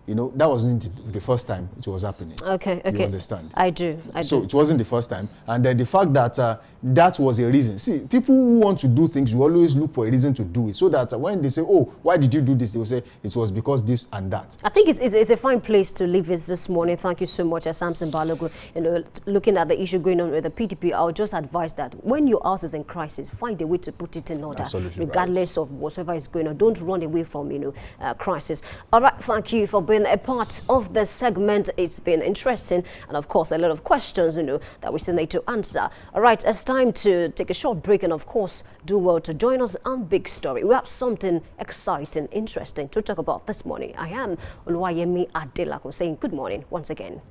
That wasn't the first time it was happening. Okay. You understand? I do. So it wasn't the first time. And the fact that that was a reason. See, people who want to do things, you always look for a reason to do it. So that when they say, oh, why did you do this? They will say, it was because this and that. I think it's a fine place to leave it this morning. Thank you so much, Samson Balogun. Looking at the issue going on with the PDP, I would just advise that when your house is in crisis, find a way to put it in order. Absolutely regardless of whatever is going on. Don't run away from, crisis. All right, thank you for being a part of this segment. It's been interesting, and of course a lot of questions that we still need to answer. All right, it's time to take a short break, and of course do well to join us on Big Story. We have something exciting, interesting to talk about this morning. I am Oluwayemi Adelakun saying good morning once again.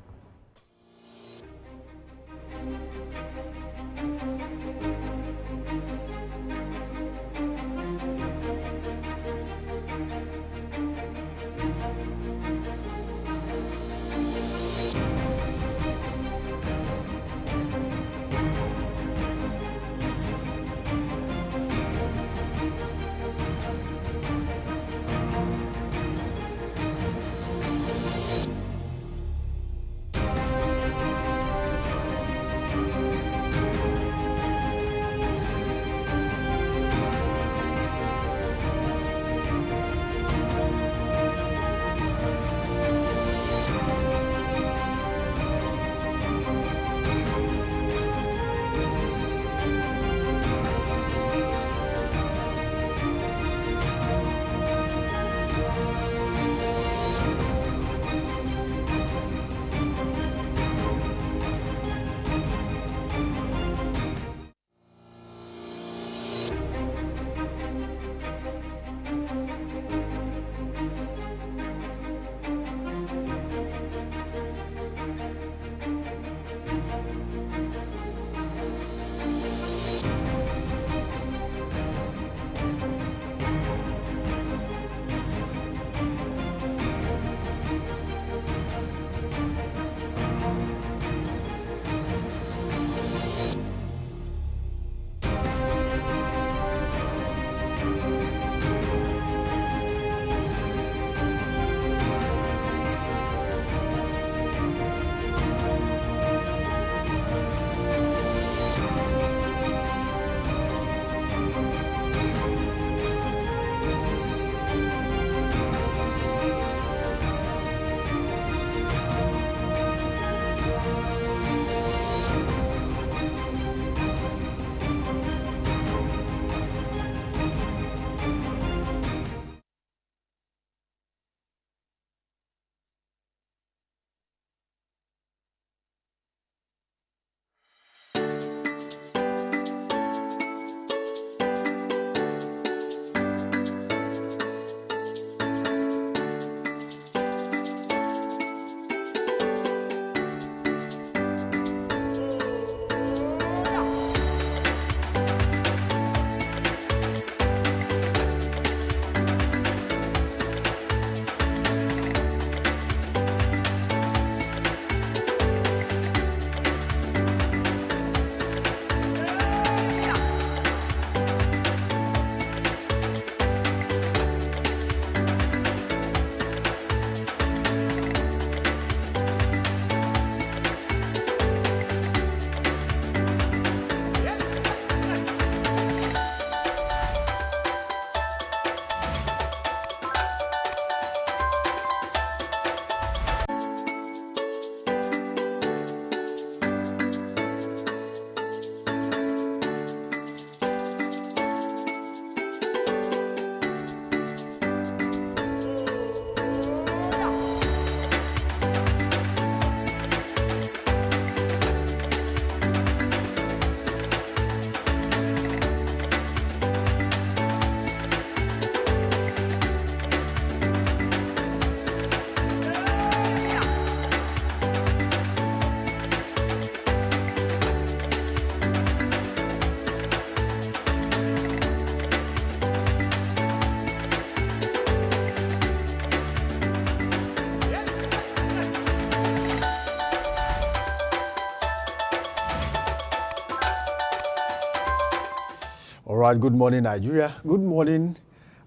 right, good morning, Nigeria. Good morning,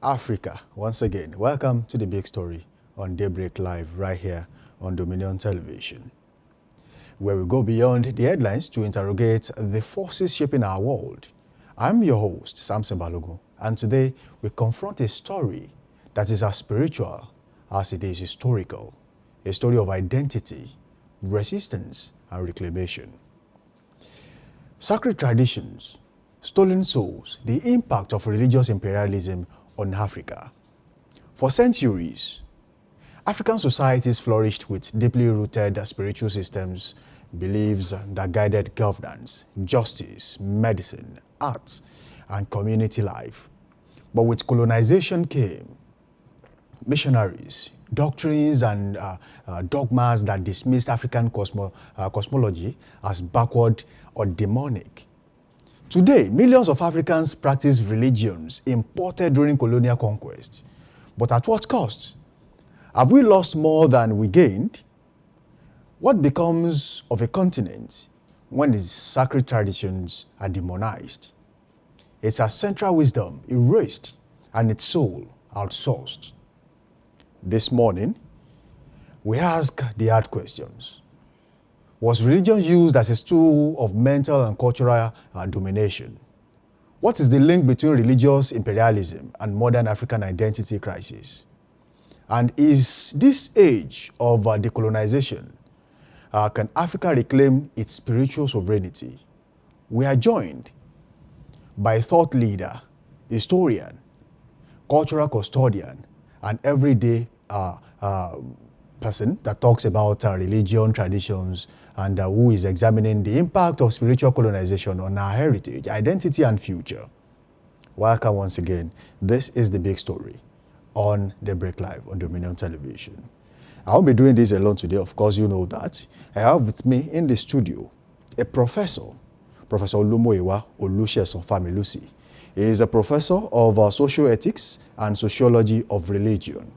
Africa. Once again, welcome to the big story on Daybreak Live right here on Dominion Television, where we go beyond the headlines to interrogate the forces shaping our world. I'm your host, Samson Balogun, and today we confront a story that is as spiritual as it is historical, a story of identity, resistance, and reclamation. Sacred traditions, stolen souls, the impact of religious imperialism on Africa. For centuries, African societies flourished with deeply rooted spiritual systems, beliefs that guided governance, justice, medicine, art, and community life. But with colonization came missionaries, doctrines, and dogmas that dismissed African cosmology as backward or demonic. Today, millions of Africans practice religions imported during colonial conquest. But at what cost? Have we lost more than we gained? What becomes of a continent when its sacred traditions are demonized? Its central wisdom erased and its soul outsourced. This morning, we ask the hard questions. Was religion used as a tool of mental and cultural domination? What is the link between religious imperialism and modern African identity crisis? And is this age of decolonization, can Africa reclaim its spiritual sovereignty? We are joined by a thought leader, historian, cultural custodian, and everyday person that talks about religion, traditions, and who is examining the impact of spiritual colonization on our heritage, identity, and future. Welcome once again. This is The Big Story on Daybreak Live on Dominion Television. I won't be doing this alone today, of course you know that. I have with me in the studio a professor, Professor Olumoyiwa Olusesan Familusi. He is a professor of social ethics and sociology of religion,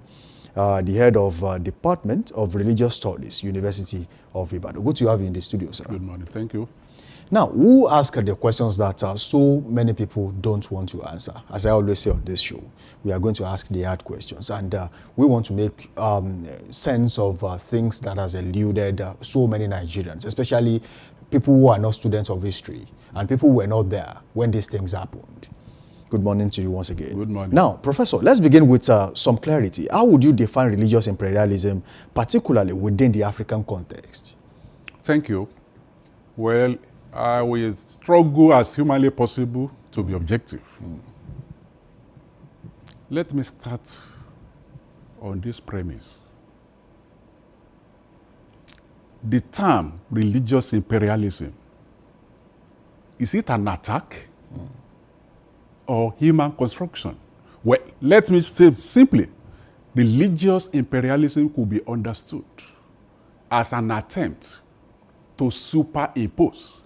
the head of Department of Religious Studies, University of Ibadan. Good to have you in the studio, sir. Good morning. Thank you. Now, who ask the questions that so many people don't want to answer? As I always say on this show, we are going to ask the hard questions, and we want to make sense of things that has eluded so many Nigerians, especially people who are not students of history and people who were not there when these things happened. Good morning to you once again. Good morning. Now, Professor, let's begin with some clarity. How would you define religious imperialism, particularly within the African context? Thank you. Well, I will struggle as humanly possible to be objective. Let me start on this premise. The term religious imperialism, is it an attack or human construction? Well, let me say simply, religious imperialism could be understood as an attempt to superimpose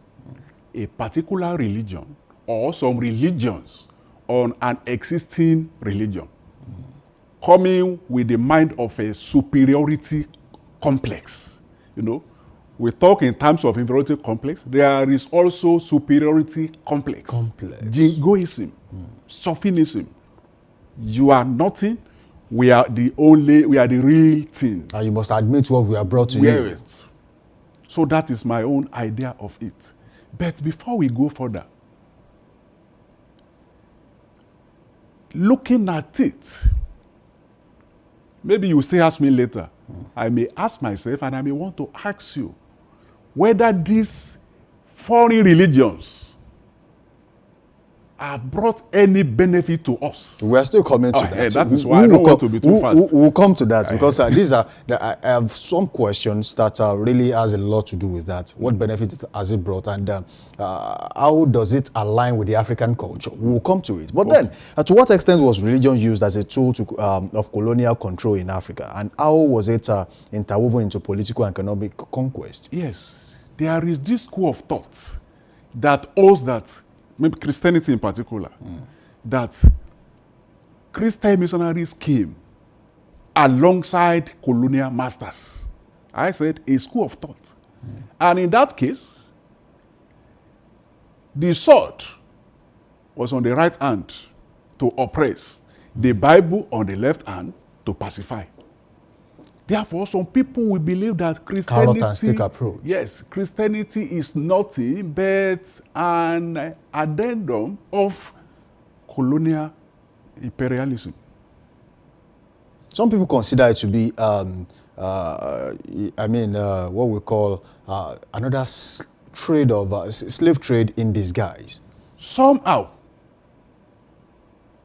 a particular religion or some religions on an existing religion, coming with the mind of a superiority complex. You know, we talk in terms of inferiority complex. There is also superiority complex. Jingoism, sophinism. You are nothing. We are the real thing. And you must admit what we are brought to you. So that is my own idea of it. But before we go further, looking at it, maybe you will say ask me later. I may ask myself and I may want to ask you whether these foreign religions have brought any benefit to us. We are still coming to that. That is why I don't want to be too fast. We'll come to that because I have some questions that really has a lot to do with that. What benefit has it brought, and how does it align with the African culture? We'll come to it. But then, to what extent was religion used as a tool of colonial control in Africa, and how was it interwoven into political and economic conquest? Yes, there is this school of thought that holds that, maybe Christianity in particular, that Christian missionaries came alongside colonial masters. I said a school of thought. And in that case, the sword was on the right hand to oppress, the Bible on the left hand to pacify. Therefore, some people will believe that Christianity, carrot and stick approach. Yes, Christianity is nothing but an addendum of colonial imperialism. Some people consider it to be, what we call another trade of slave trade in disguise. Somehow.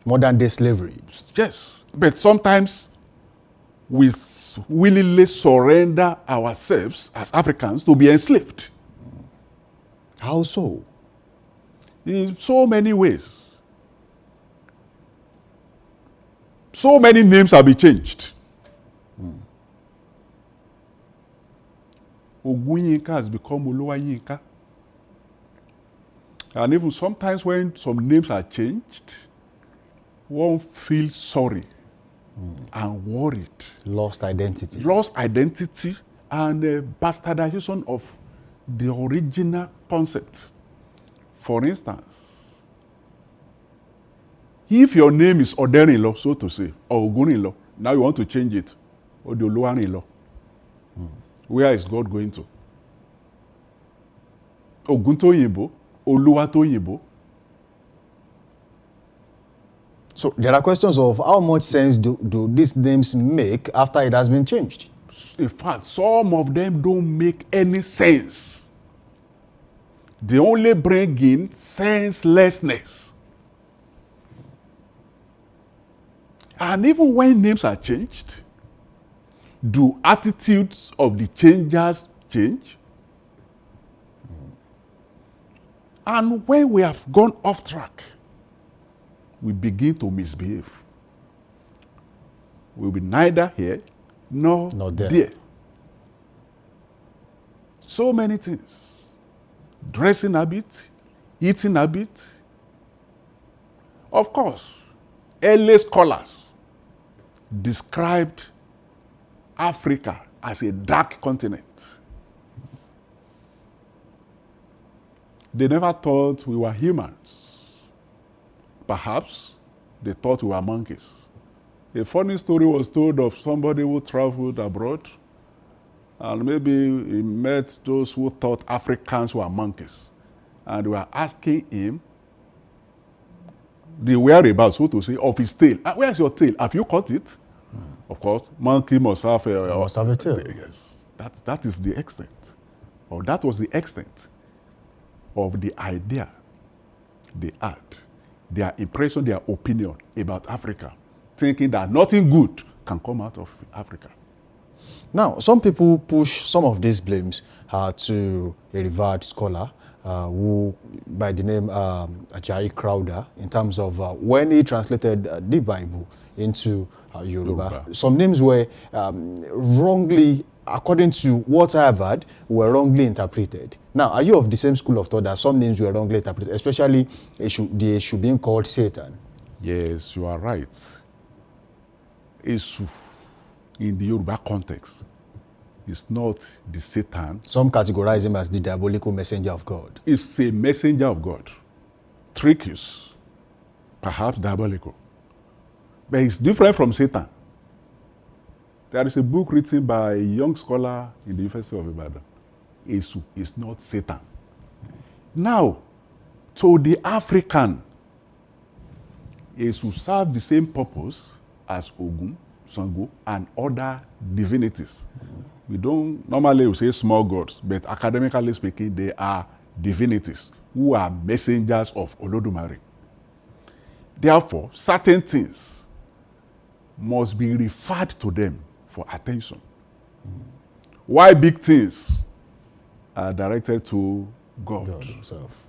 Modern day slavery. Yes, but sometimes we willingly surrender ourselves as Africans to be enslaved. How so? In so many ways. So many names have been changed. Ogunyinka has become Oluwayinka. And even sometimes when some names are changed, one feels sorry and worried. Lost identity. Lost identity and bastardization of the original concept. For instance, if your name is Oderin-Lo, so to say, or Ogunin-Lo, now you want to change it, or the Oluwarin-Lo, where is God going to? Oguntoyinbo, Oluwatoyinbo. So there are questions of how much sense do these names make after it has been changed? In fact, some of them don't make any sense. They only bring in senselessness. And even when names are changed, do attitudes of the changers change? And when we have gone off track, we begin to misbehave. We'll be neither here nor there. So many things. Dressing habit, eating habit. Of course, early scholars described Africa as a dark continent. They never thought we were humans. Perhaps they thought we were monkeys. A funny story was told of somebody who traveled abroad and maybe he met those who thought Africans were monkeys. And they were asking him the whereabouts, so to say, of his tail. Where's your tail? Have you caught it? Of course, monkey must have a tail. Yes, that is the extent, or that was the extent of the idea they had, their impression, their opinion about Africa, thinking that nothing good can come out of Africa. Now, some people push some of these blames to a revered scholar who, by the name Ajayi Crowther, in terms of when he translated the Bible into Yoruba. Some names were wrongly, according to what I have heard, were wrongly interpreted. Now, are you of the same school of thought that some names were wrongly interpreted, especially the Eshu being called Satan? Yes, you are right. Eshu, in the Yoruba context, is not the Satan. Some categorize him as the diabolical messenger of God. It's a messenger of God. Trickish, perhaps diabolical. But it's different from Satan. There is a book written by a young scholar in the University of Ibadan. Eshu is not Satan. Now, to the African, Eshu serve the same purpose as Ogun, Sango, and other divinities. We don't normally say small gods, but academically speaking, they are divinities who are messengers of Olodumare. Therefore, certain things must be referred to them for attention. Why big things are directed to God himself.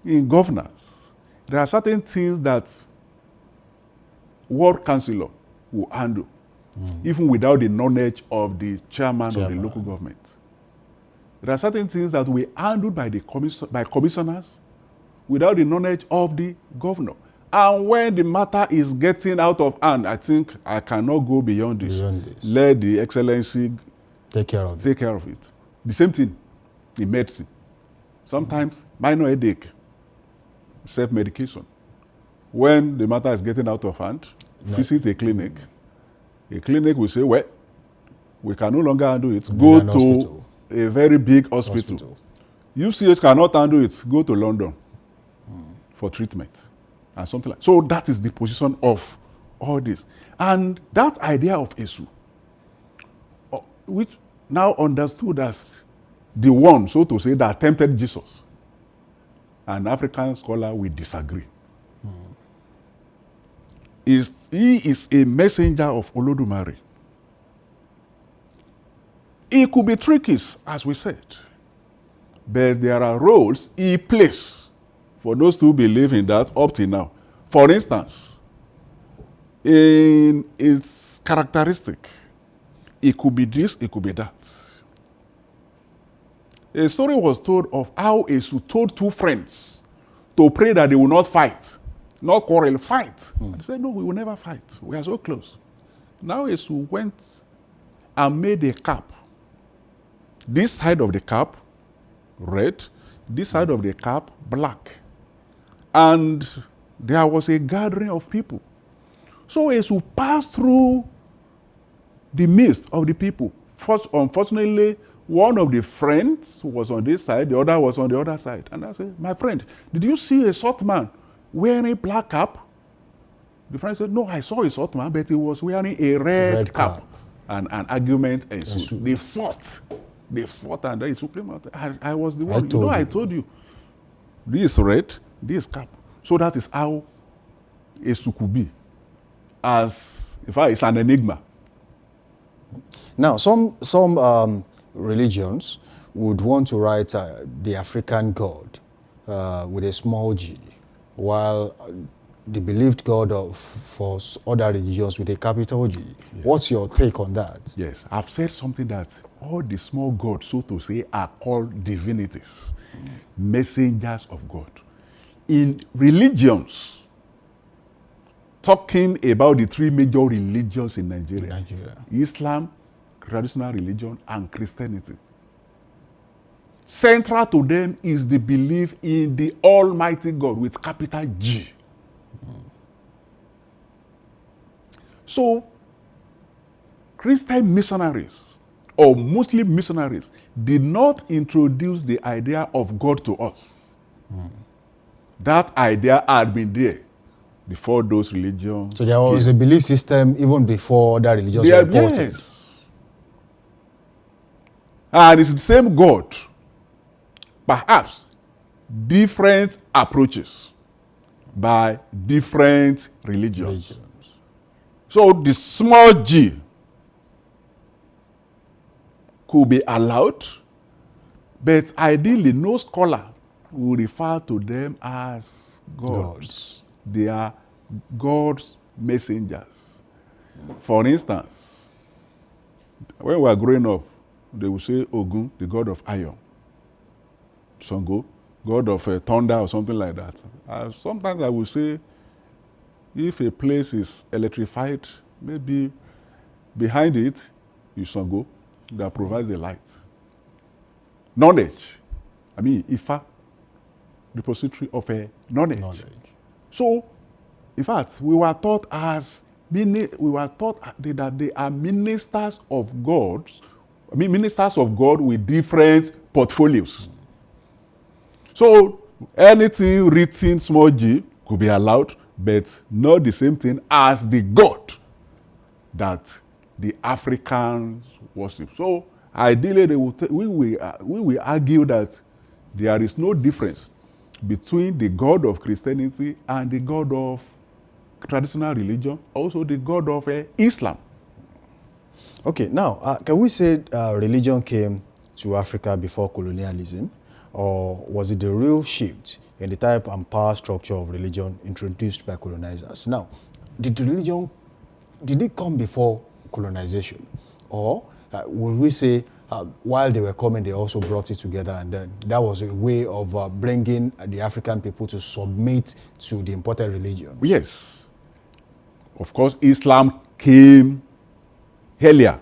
In governance, there are certain things that World Councillor will handle, even without the knowledge of the chairman of the local government. There are certain things that we handled by by commissioners without the knowledge of the governor. And when the matter is getting out of hand, I think I cannot go beyond this. Let the Excellency take care of it. The same thing in medicine. Sometimes minor headache self-medication. When the matter is getting out of hand, visit a clinic. A clinic will say, well, we can no longer handle it. Go to hospital. a very big hospital. UCH cannot handle it. Go to London for treatment and something like. So that is the position of all this. And that idea of Esu, which now understood as the one, so to say, that tempted Jesus. An African scholar will disagree. He is a messenger of Olodumare. He could be tricky, as we said, but there are roles he plays for those who believe in that up till now. For instance, in its characteristic, it could be this, it could be that. A story was told of how Esu told two friends to pray that they will not fight, not quarrel, fight. And they said, no, we will never fight. We are so close. Now Esu went and made a cap. This side of the cap, red. This side of the cap, black. And there was a gathering of people. So Esu passed through the midst of the people. First, unfortunately, one of the friends was on this side, the other was on the other side. And I said, my friend, did you see a short man wearing a black cap? The friend said, no, I saw a short man, but he was wearing a red cap. And an argument ensued. They fought, and then Esu came out. I was the one. I told you. This red, this cap. So that is how Esu could be. As, in fact, it's an enigma. Now, some religions would want to write the African God with a small g, while the believed God for other religions with a capital G. Yes. What's your take on that? Yes, I've said something that all the small gods, so to say, are called divinities, messengers of God. In religions, talking about the three major religions in Nigeria. Islam, traditional religion, and Christianity. Central to them is the belief in the Almighty God with capital G. So, Christian missionaries or Muslim missionaries did not introduce the idea of God to us. That idea had been there before those religions. So there was a belief system even before that religions were reported. Yes. And it's the same God, perhaps different approaches by different religions. So the small g could be allowed, but ideally no scholar will refer to them as gods. They are God's messengers. For instance, when we are growing up, they will say Ogun, the god of iron. Sango, god of thunder or something like that. Sometimes I will say, if a place is electrified, maybe behind it is Sango that provides the light. Knowledge. I mean, Ifa, repository of knowledge. So, in fact, we were taught that they are ministers of God. I mean, ministers of God with different portfolios. So, anything written small g could be allowed, but not the same thing as the God that the Africans worship. So, ideally, we will argue that there is no difference between the God of Christianity and the God of traditional religion, also the God of Islam. Okay, now, can we say religion came to Africa before colonialism, or was it the real shift in the type and power structure of religion introduced by colonizers? Now, did it come before colonization? Or will we say, while they were coming, they also brought it together, and then that was a way of bringing the African people to submit to the imported religion? Yes. Of course, Islam came earlier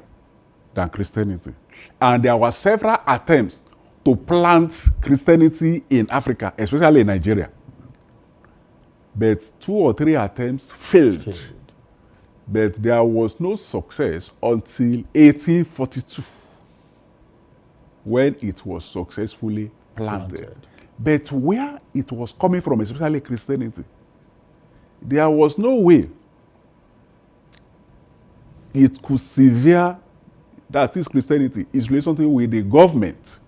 than Christianity. And there were several attempts to plant Christianity in Africa, especially in Nigeria. but 2 or 3 attempts failed. But there was no success until 1842, when it was successfully planted. But where it was coming from, especially Christianity, there was no way it could sever, that is Christianity, its relationship with the government.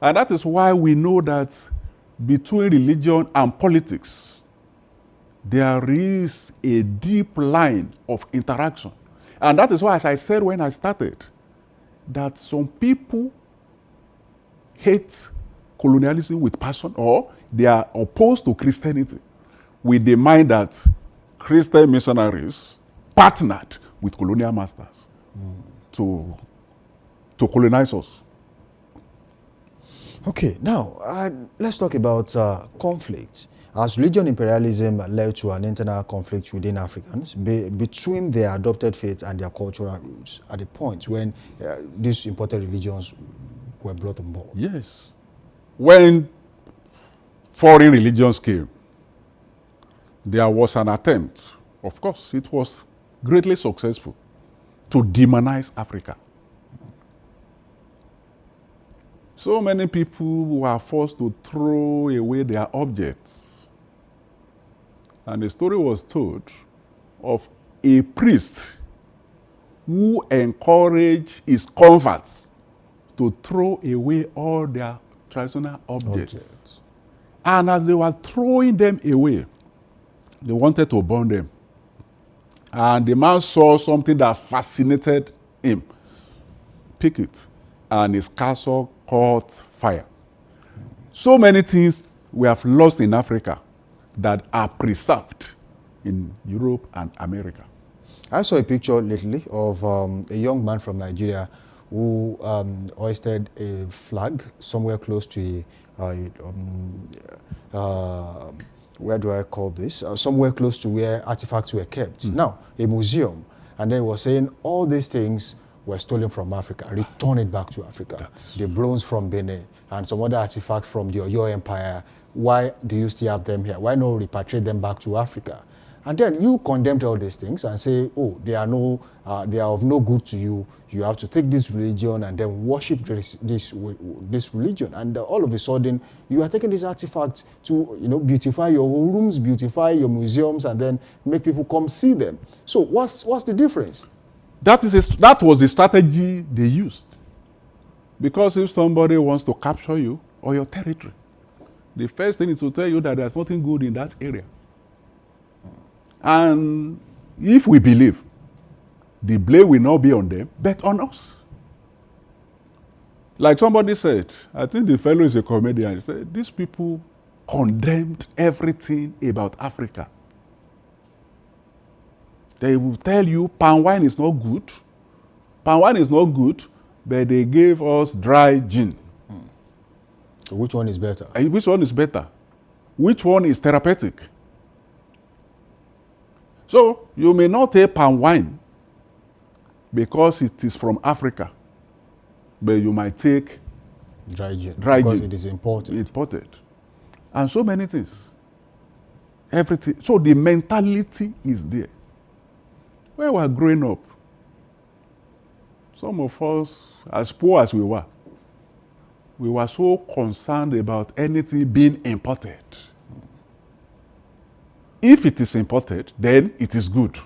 And that is why we know that between religion and politics, there is a deep line of interaction. And that is why, as I said when I started, that some people hate colonialism with passion, or they are opposed to Christianity with the mind that Christian missionaries partnered with colonial masters to colonize us. Okay, now let's talk about conflict. As religion imperialism led to an internal conflict within Africans between their adopted faith and their cultural roots at the point when these imported religions were brought on board. Yes. When foreign religions came, there was an attempt, of course, it was greatly successful, to demonize Africa. So many people were forced to throw away their objects. And a story was told of a priest who encouraged his converts to throw away all their traditional objects. And as they were throwing them away, they wanted to burn them. And the man saw something that fascinated him. Pick it. And his castle caught fire. So many things we have lost in Africa that are preserved in Europe and America. I saw a picture lately of a young man from Nigeria who hoisted a flag somewhere close to where do I call this? Somewhere close to where artifacts were kept. Now, a museum. And then was saying all these things were stolen from Africa, return it back to Africa. The bronze from Benin and some other artifacts from the Oyo Empire. Why do you still have them here? Why not repatriate them back to Africa? And then you condemned all these things and say, oh, they are of no good to you. You have to take this religion and then worship this religion. And all of a sudden, you are taking these artifacts to, beautify your rooms, beautify your museums, and then make people come see them. So what's the difference? That was the strategy they used. Because if somebody wants to capture you or your territory, the first thing is to tell you that there's nothing good in that area. And if we believe, the blame will not be on them, but on us. Like somebody said, I think the fellow is a comedian, he said, these people condemned everything about Africa. They will tell you palm wine is not good. Palm wine is not good, but they gave us dry gin. So which one is better? Which one is better? Which one is therapeutic? So you may not take palm wine because it is from Africa, but you might take dry gin because it is imported. And so many things. Everything. So the mentality is there. When we were growing up, some of us, as poor as we were so concerned about anything being imported. If it is imported, then it is good.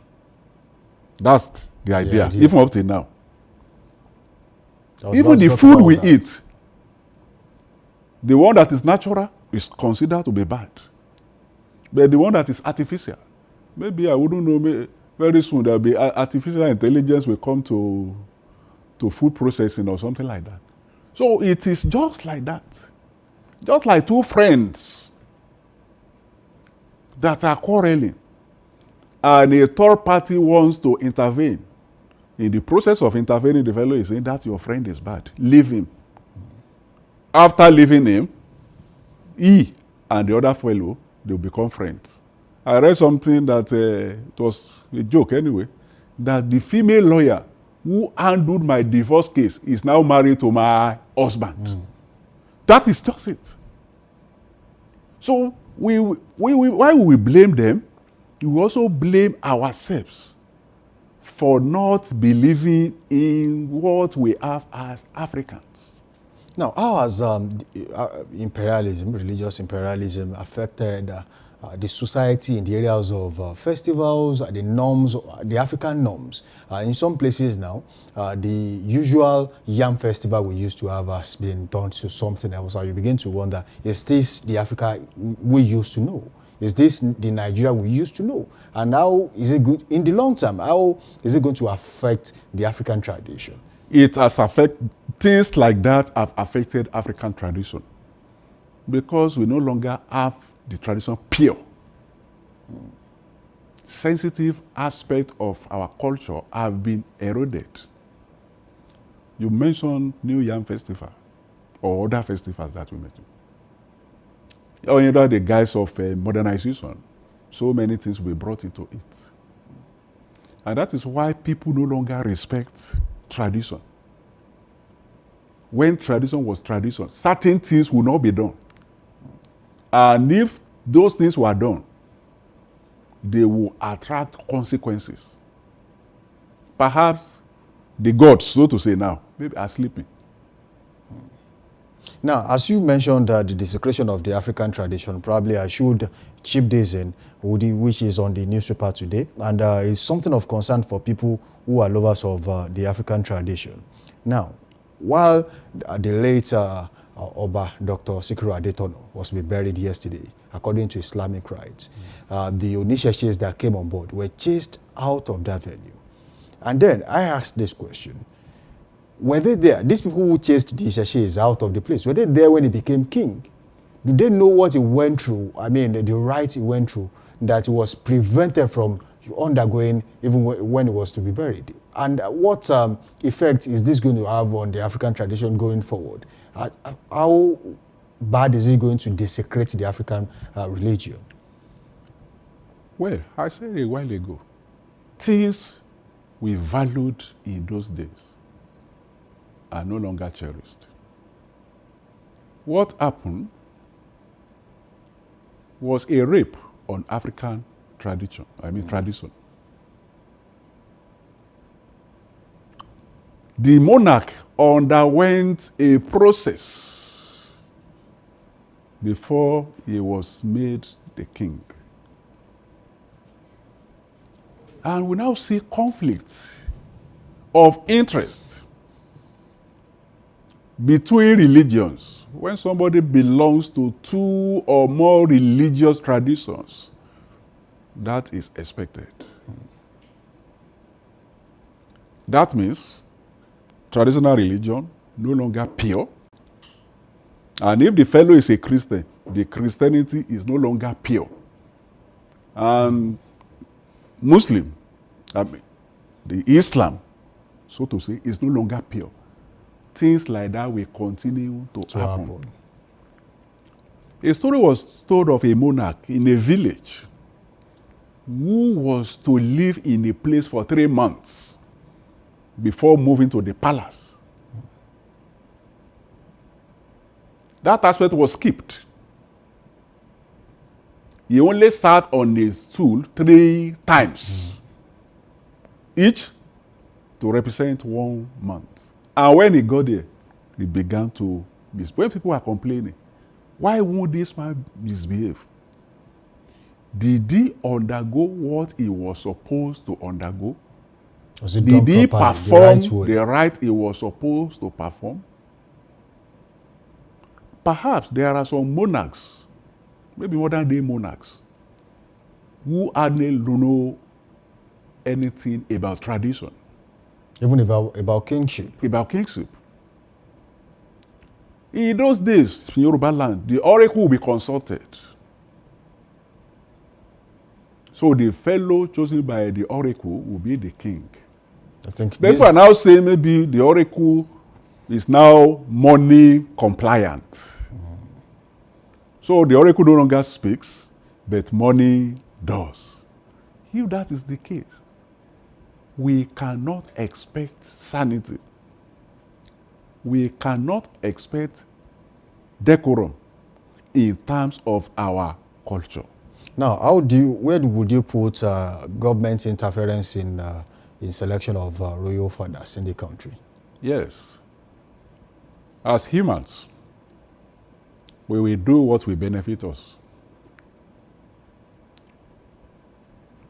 That's the idea. Even up till now. Even the food we eat, the one that is natural is considered to be bad. But the one that is artificial, maybe I wouldn't know, very soon there'll be artificial intelligence will come to food processing or something like that. So it is just like that. Just like two friends that are quarreling and a third party wants to intervene. In the process of intervening, the fellow is saying that your friend is bad. Leave him. After leaving him, he and the other fellow, they'll become friends. I read something that it was a joke anyway, that the female lawyer who handled my divorce case is now married to my husband. That is just it. So why we blame them? We also blame ourselves for not believing in what we have as Africans. Now, how has imperialism, religious imperialism, affected the society in the areas of festivals, the norms, the African norms? In some places now, the usual yam festival we used to have has been turned to something else. You begin to wonder, is this the Africa we used to know? Is this the Nigeria we used to know? And how is it good in the long term? How is it going to affect the African tradition? It has affected, things like that have affected African tradition because we no longer have the tradition pure. Sensitive aspect of our culture have been eroded. You mentioned New Yam Festival or other festivals that we mentioned. Under the guise of modernization, so many things were brought into it. And that is why people no longer respect tradition. When tradition was tradition, certain things will not be done. And if those things were done, they will attract consequences. Perhaps the gods, so to say now, maybe are sleeping. Now, as you mentioned the desecration of the African tradition, probably I should chip this in, which is on the newspaper today, and it's something of concern for people who are lovers of the African tradition. Now, while the late Oba Dr. Sikiru Adetono was to be buried yesterday, according to Islamic rites, the Onisheshis that came on board were chased out of that venue. And then I asked this question. Were they there? These people who chased the Isheshis out of the place, were they there when he became king? Do they know what he went through? I mean, the rites he went through that was prevented from undergoing even when he was to be buried? And what effect is this going to have on the African tradition going forward? How bad is it going to desecrate the African religion? Well, I said a while ago, things we valued in those days are no longer cherished. What happened was a rape on African tradition. Tradition. The monarch underwent a process before he was made the king. And we now see conflicts of interest between religions. When somebody belongs to two or more religious traditions, that is expected. That means traditional religion no longer pure. And if the fellow is a Christian, the Christianity is no longer pure. And Muslim, the Islam, so to say, is no longer pure. Things like that will continue to happen. A story was told of a monarch in a village who was to live in a place for 3 months before moving to the palace. That aspect was skipped. He only sat on a stool 3 times, each to represent 1 month. And when he got there, he began to misbehave. When people were complaining, why won't this man misbehave? Did he undergo what he was supposed to undergo? Did he perform the right he was supposed to perform? Perhaps there are some monarchs, maybe modern day monarchs, who hardly know anything about tradition. Even about kingship. About kingship. In those days, in Yoruba land, the oracle will be consulted. So the fellow chosen by the oracle will be the king. I think people are now saying maybe the oracle is now money compliant. So the oracle no longer speaks, but money does. If that is the case, we cannot expect sanity. We cannot expect decorum in terms of our culture. Now, where would you put government interference in selection of royal fathers in the country? Yes. As humans, we will do what will benefit us.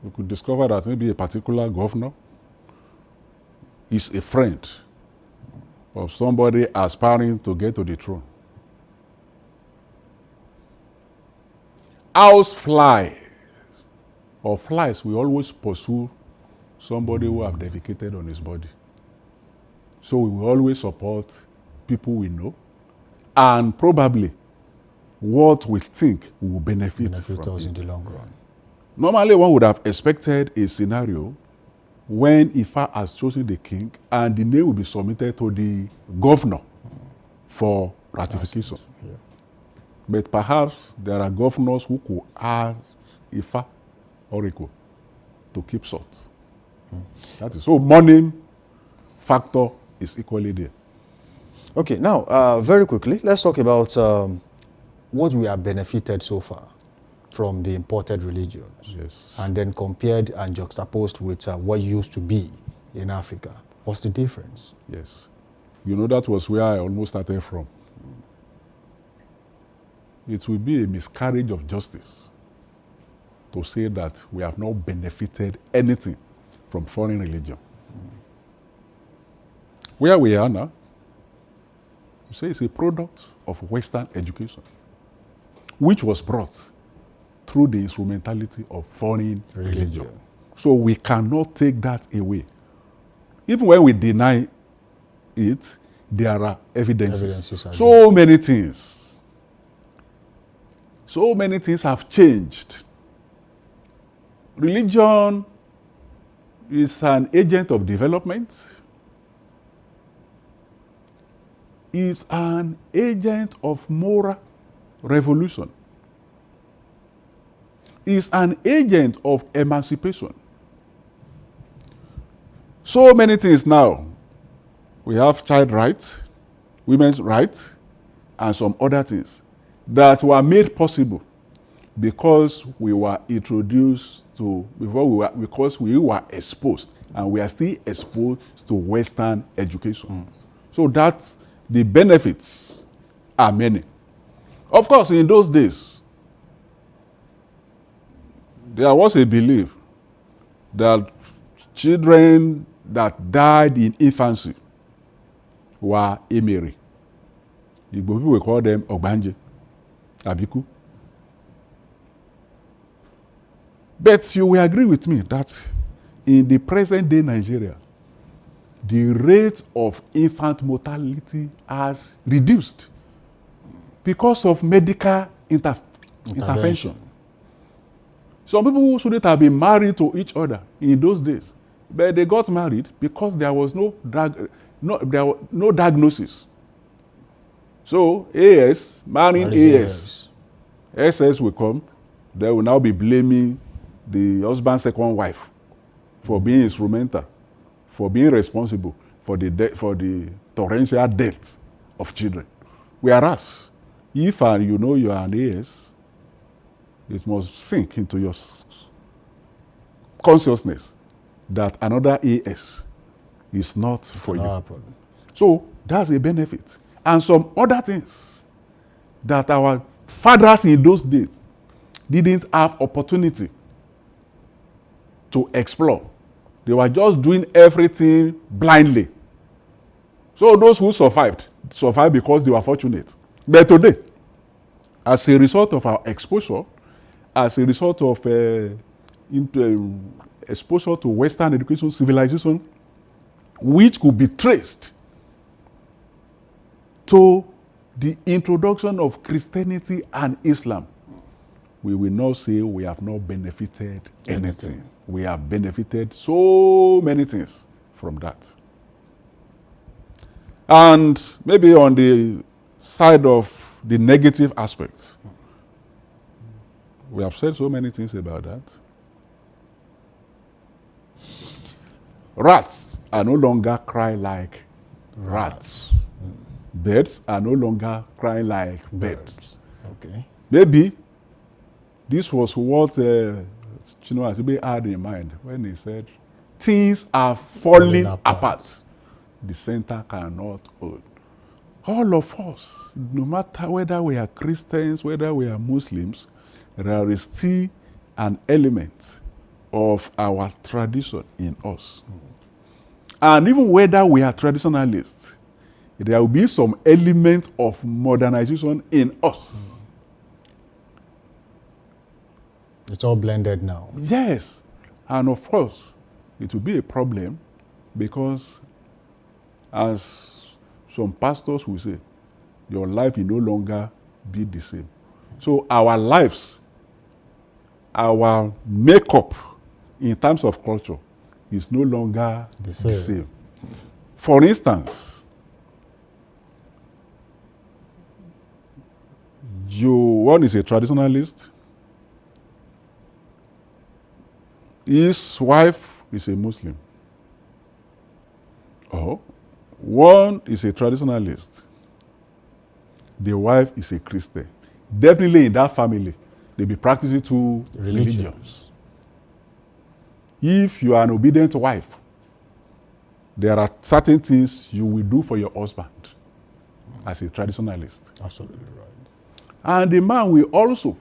We could discover that maybe a particular governor is a friend of somebody aspiring to get to the throne. House flies or flies will always pursue somebody who have defecated on his body. So we will always support people we know and probably what we think will benefit from us it. in the long run. Normally, one would have expected a scenario when Ifa has chosen the king and the name will be submitted to the governor for ratification. Yeah. But perhaps there are governors who could ask Ifa Oracle to keep short. That is so money factor is equally there. Okay, now very quickly, let's talk about what we have benefited so far from the imported religions. Yes. And then compared and juxtaposed with what used to be in Africa. What's the difference? Yes. You know, that was where I almost started from. It will be a miscarriage of justice to say that we have not benefited anything from foreign religion. Where we are now, you say it's a product of Western education, which was brought through the instrumentality of foreign religion. So we cannot take that away. Even when we deny it, there are evidences. So many things. So many things have changed. Religion is an agent of development. Is an agent of moral revolution. Is an agent of emancipation. So many things now. We have child rights, women's rights, and some other things that were made possible because we were introduced to, because we were exposed, and we are still exposed to Western education. So that the benefits are many. Of course, in those days, there was a belief that children that died in infancy were emere. Igbo people will call them Ogbanje, Abiku. But you will agree with me that in the present day Nigeria, the rate of infant mortality has reduced because of medical intervention. Some people who shouldn't have been married to each other in those days, but they got married because there was no diagnosis. So AS, marrying AS. SS will come, they will now be blaming the husband's second wife for being instrumental, for being responsible for the torrential death of children. Whereas, if you know you are an AS, it must sink into your consciousness that another AS is not for you. So that's a benefit. And some other things that our fathers in those days didn't have opportunity to explore. They were just doing everything blindly. So those who survived because they were fortunate. But today, as a result of our exposure, as a result of exposure to Western education civilization, which could be traced to the introduction of Christianity and Islam, we will not say we have not benefited anything. We have benefited so many things from that. And maybe on the side of the negative aspects, we have said so many things about that. Rats are no longer crying like rats. Birds are no longer crying like birds. Okay. Maybe This was what Chinua Achebe had in mind when he said, things are falling apart. The center cannot hold. All of us, no matter whether we are Christians, whether we are Muslims, there is still an element of our tradition in us. And even whether we are traditionalists, there will be some element of modernization in us. It's all blended now. Yes. And of course, it will be a problem because, as some pastors will say, your life will no longer be the same. So our lives, our makeup in terms of culture is no longer the same. For instance, one is a traditionalist. His wife is a Muslim. Or one is a traditionalist. The wife is a Christian. Definitely in that family, they'll be practicing two religions. If you are an obedient wife, there are certain things you will do for your husband as a traditionalist. Absolutely right. And the man will also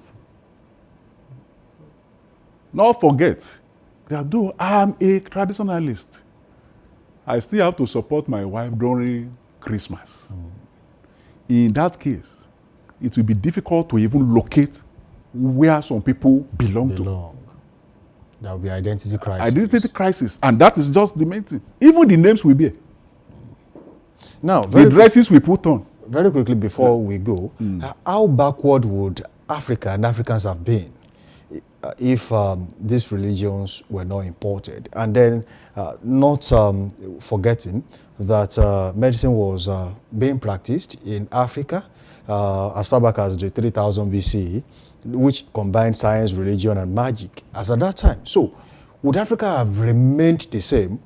not forget that though I'm a traditionalist, I still have to support my wife during Christmas. In that case, it will be difficult to even locate where some people belong to. There will be identity crisis. Identity crisis. And that is just the main thing. Even the names will be. Now, the dresses we put on. Very quickly before we go, how backward would Africa and Africans have been if these religions were not imported? And then not forgetting that medicine was being practiced in Africa as far back as the 3000 BCE, which combined science, religion, and magic as at that time. So would Africa have remained the same,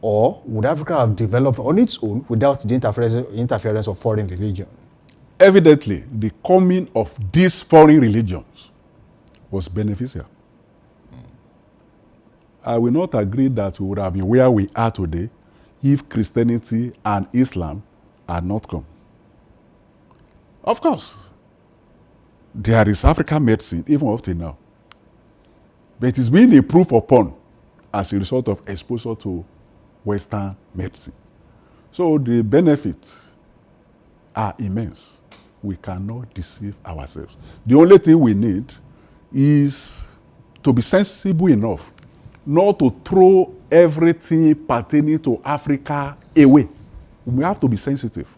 or would Africa have developed on its own without the interference of foreign religion? Evidently, the coming of these foreign religions was beneficial. I will not agree that we would have been where we are today if Christianity and Islam had not come. Of course, there is African medicine even up to now, but it is being improved upon as a result of exposure to Western medicine. So the benefits are immense. We cannot deceive ourselves. The only thing we need is to be sensible enough not to throw everything pertaining to Africa away. We have to be sensitive.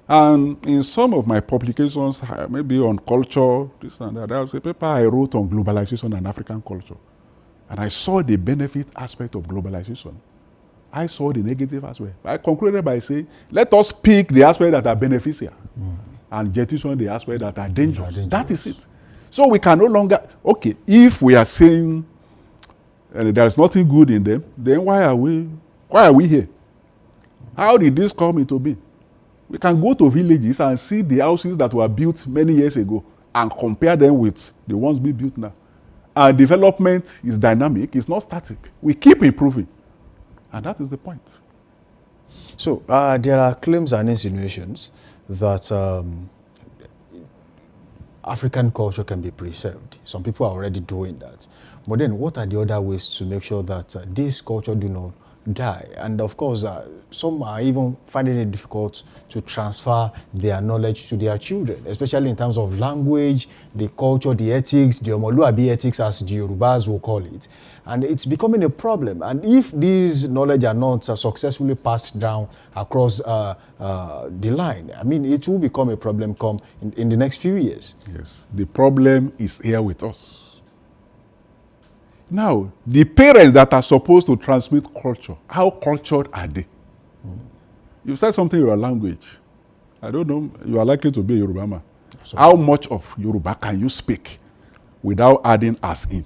And in some of my publications, maybe on culture, this and that, there was a paper I wrote on globalization and African culture. And I saw the benefit aspect of globalization. I saw the negative aspect. I concluded by saying, let us pick the aspects that are beneficial and jettison the aspects that are dangerous. That is it. So we can no longer, okay, if we are saying there is nothing good in them, then why are we here? How did this come into being? We can go to villages and see the houses that were built many years ago and compare them with the ones we built now. Our development is dynamic, it's not static. We keep improving. And that is the point. So there are claims and insinuations that African culture can be preserved. Some people are already doing that. But then what are the other ways to make sure that this culture do not die? And of course, some are even finding it difficult to transfer their knowledge to their children, especially in terms of language, the culture, the ethics, the Omoluabi ethics, as the Yorubas will call it. And it's becoming a problem. And if these knowledge are not successfully passed down across the line, I mean, it will become a problem in the next few years. Yes, the problem is here with us. Now, the parents that are supposed to transmit culture, how cultured are they? You said something in your language. I don't know, you are likely to be a Yoruba man. How much of Yoruba can you speak without adding as in?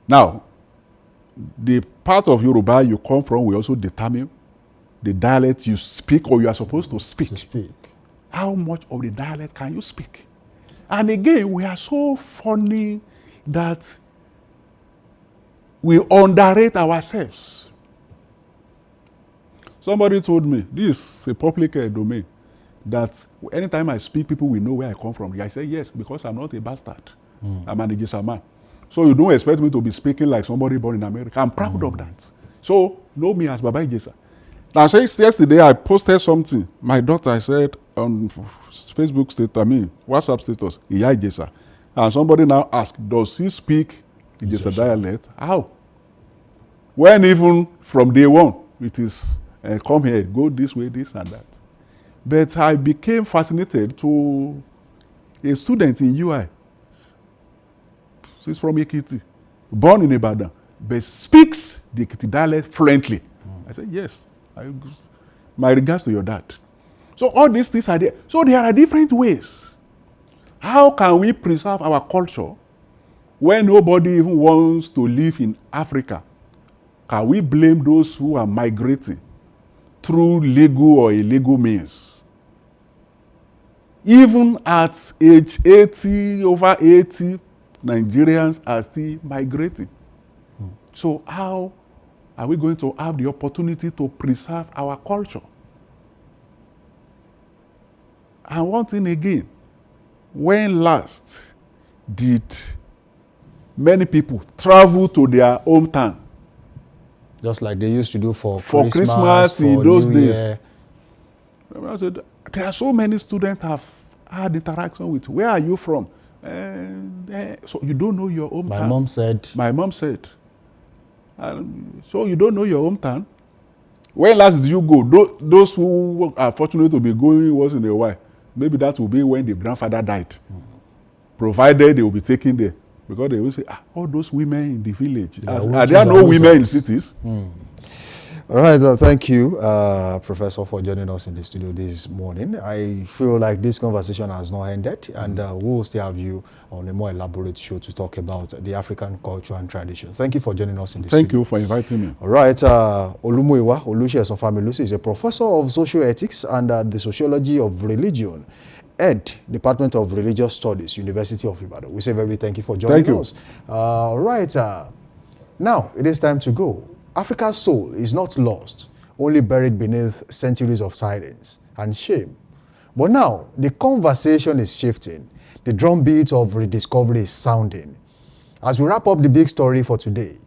Now, the part of Yoruba you come from will also determine the dialect you speak or you are supposed to speak. How much of the dialect can you speak? And again, we are so funny that we underrate ourselves. Somebody told me, this is a public domain, that anytime I speak, people will know where I come from. I say, yes, because I'm not a bastard. I'm an Ijesa man. So you don't expect me to be speaking like somebody born in America. I'm proud of that. So know me as Baba Ijesa. Now, yesterday I posted something. My daughter said on Facebook status, WhatsApp status, Iya Ijesa. And somebody now asked, does he speak Ijesa dialect? How? When even from day one, it is come here, go this way, this and that. But I became fascinated to a student in UI. She's from Ekiti, born in Ibadan, but speaks the Ekiti dialect fluently. I said, yes, my regards to your dad. So all these things are there. So there are different ways. How can we preserve our culture when nobody even wants to live in Africa? Can we blame those who are migrating through legal or illegal means? Even at age 80, over 80, Nigerians are still migrating. So how are we going to have the opportunity to preserve our culture? And one thing again, when last did many people travel to their hometown? Just like they used to do for Christmas in for those New days. Year. I said, there are so many students have had interaction with. Where are you from? So you don't know your hometown. My mom said. So you don't know your hometown. When last did you go? Those who are fortunate to be going once in a while, maybe that will be when the grandfather died. Provided they will be taken there. Because they will say, all those women in the village. Are there no women in cities? All right, thank you, Professor, for joining us in the studio this morning. I feel like this conversation has not ended, and we will still have you on a more elaborate show to talk about the African culture and tradition. Thank you for joining us in the studio. Thank you for inviting me. All right, Olumuyiwa Olusegun Familusi is a professor of social ethics and the sociology of religion at Department of Religious Studies, University of Ibadan. We say very thank you for joining us. All right, now it is time to go. Africa's soul is not lost, only buried beneath centuries of silence and shame. But now, the conversation is shifting. The drumbeat of rediscovery is sounding. As we wrap up the big story for today,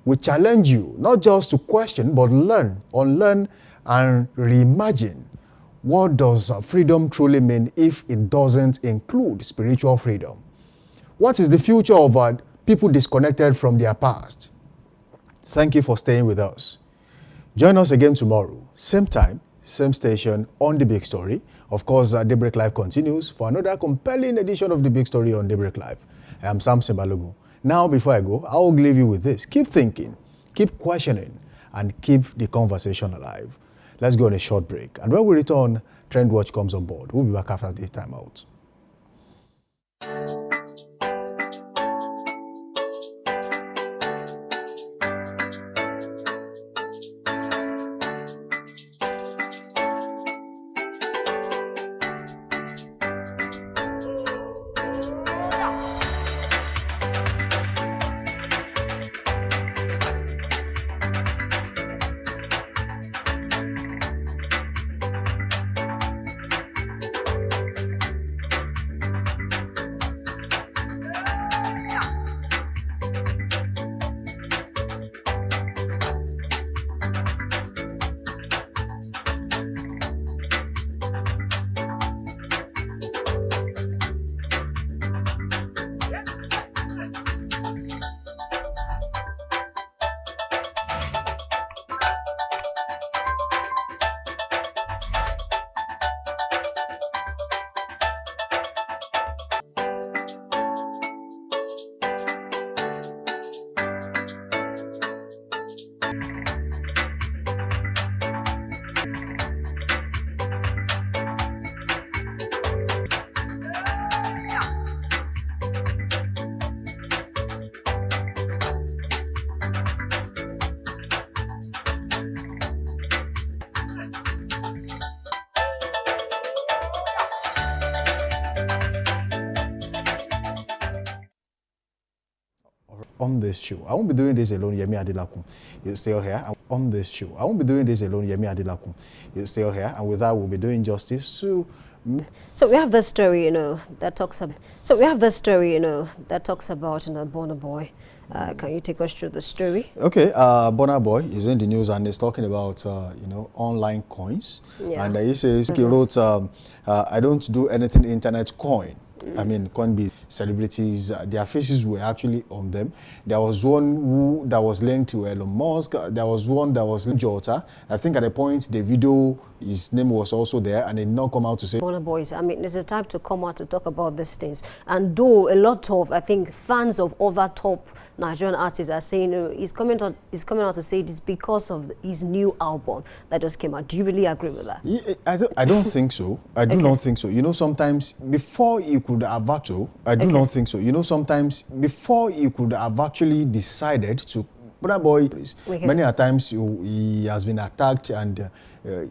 we challenge you not just to question, but learn, unlearn, and reimagine. What does freedom truly mean if it doesn't include spiritual freedom? What is the future of people disconnected from their past? Thank you for staying with us. Join us again tomorrow, same time, same station, on The Big Story. Of course, Daybreak Live continues for another compelling edition of The Big Story on Daybreak Live. I am Samson Balogun. Now, before I go, I will leave you with this. Keep thinking, keep questioning, and keep the conversation alive. Let's go on a short break. And when we return, Trend Watch comes on board. We'll be back after this time out. on this show. I won't be doing this alone. Yemi Adelakun is still here. And on this show, I won't be doing this alone. Yemi Adelakun is still here, and with that, we'll be doing justice to. So we have this story, that talks about. So we have this story, that talks about Burna Boy. Can you take us through the story? Okay, Burna Boy is in the news and is talking about online coins. Yeah. And he says he wrote, "I don't do anything internet coin." I mean, can be celebrities. Their faces were actually on them. There was one that was linked to Elon Musk. There was one that was linked to Jota. I think at a point the video, his name was also there, and it did not come out to say. Burna Boys, I mean, there's a time to come out to talk about these things. And though a lot of, I think, fans of other top Nigerian artists are saying he's coming out to say it is because of his new album that just came out. Do you really agree with that? Yeah, I don't think so. I do not think so. Sometimes before he could have actually, I do not think so. Sometimes before he could have actually decided to. Burna Boy, many a times he has been attacked, and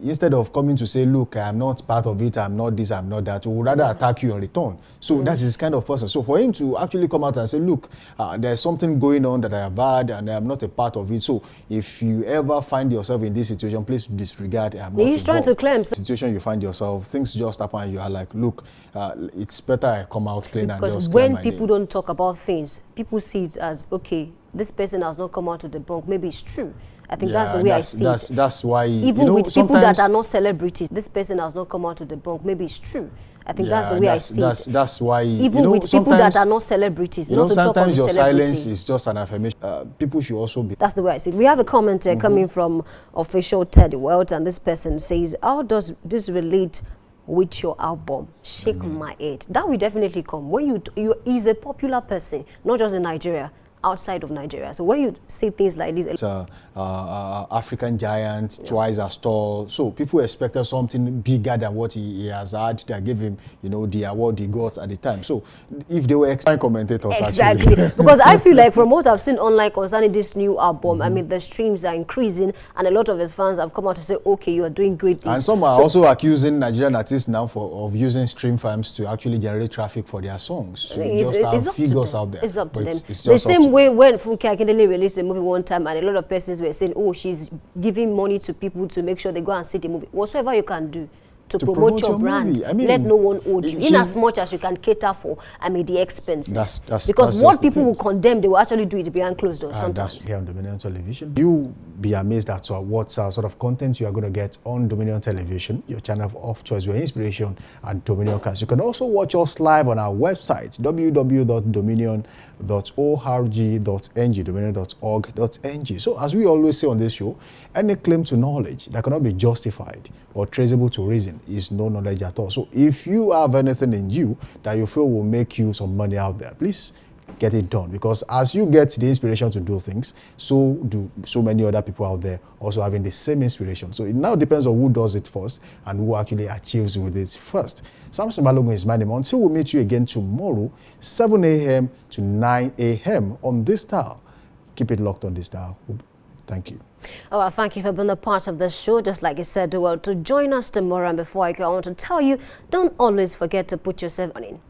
instead of coming to say, look, I'm not part of it, I'm not this, I'm not that, he would rather attack you in return. So that's his kind of person. So for him to actually come out and say, look, there's something going on that I have had and I'm not a part of it. So if you ever find yourself in this situation, please disregard. I'm not He's trying to claim. Situation you find yourself, things just happen and you are like, look, it's better I come out clean and just clear my name. Because when people don't talk about things, people see it as, okay, this person has not come out to debunk. Maybe it's true. I think that's the way I see it. That's why, even with people that are not celebrities, this person has not come out to debunk. Maybe it's true. I think that's the way I see it. That's why, even with people that are not celebrities, not to talk on the sometimes your celebrity. silence is just an affirmation. People should also be. That's the way I see it. We have a comment coming from official Teddy Welt, and this person says, how does this relate with your album? Shake my head. That will definitely come. When he's a popular person, not just in Nigeria, outside of Nigeria. So when you see things like this, it's African giant, twice as tall. So people expected something bigger than what he has had. That gave him, the award he got at the time. So if they were explain commentators, exactly, because I feel like from what I've seen online concerning this new album, I mean the streams are increasing, and a lot of his fans have come out to say, okay, you are doing great things. And some are also accusing Nigerian artists now of using stream farms to actually generate traffic for their songs. So just have figures out there. It's up to them. It's the same way when Funke Akindele released a movie one time, and a lot of persons were saying, oh, she's giving money to people to make sure they go and see the movie. Whatsoever you can do to promote your brand, I mean, let no one hold you. In as much as you can cater for, the expenses. Because what people will condemn, they will actually do it behind closed doors sometimes. That's here on Dominion Television. You be amazed at what sort of content you are going to get on Dominion Television, your channel of choice, your inspiration, and Dominion Cast. You can also watch us live on our website, www.dominion.org.ng, dominion.org.ng. So as we always say on this show, any claim to knowledge that cannot be justified or traceable to reason is no knowledge at all. So if you have anything in you that you feel will make you some money out there, please get it done, because as you get the inspiration to do things, so do so many other people out there also having the same inspiration. So it now depends on who does it first and who actually achieves with it first. Samson Balogun is my name. Until we meet you again tomorrow, 7 a.m. to 9 a.m. on this dial. Keep it locked on this dial. Thank you. Oh, well, thank you for being a part of the show. Just like I said, to join us tomorrow. And before I go, I want to tell you, don't always forget to put yourself on in.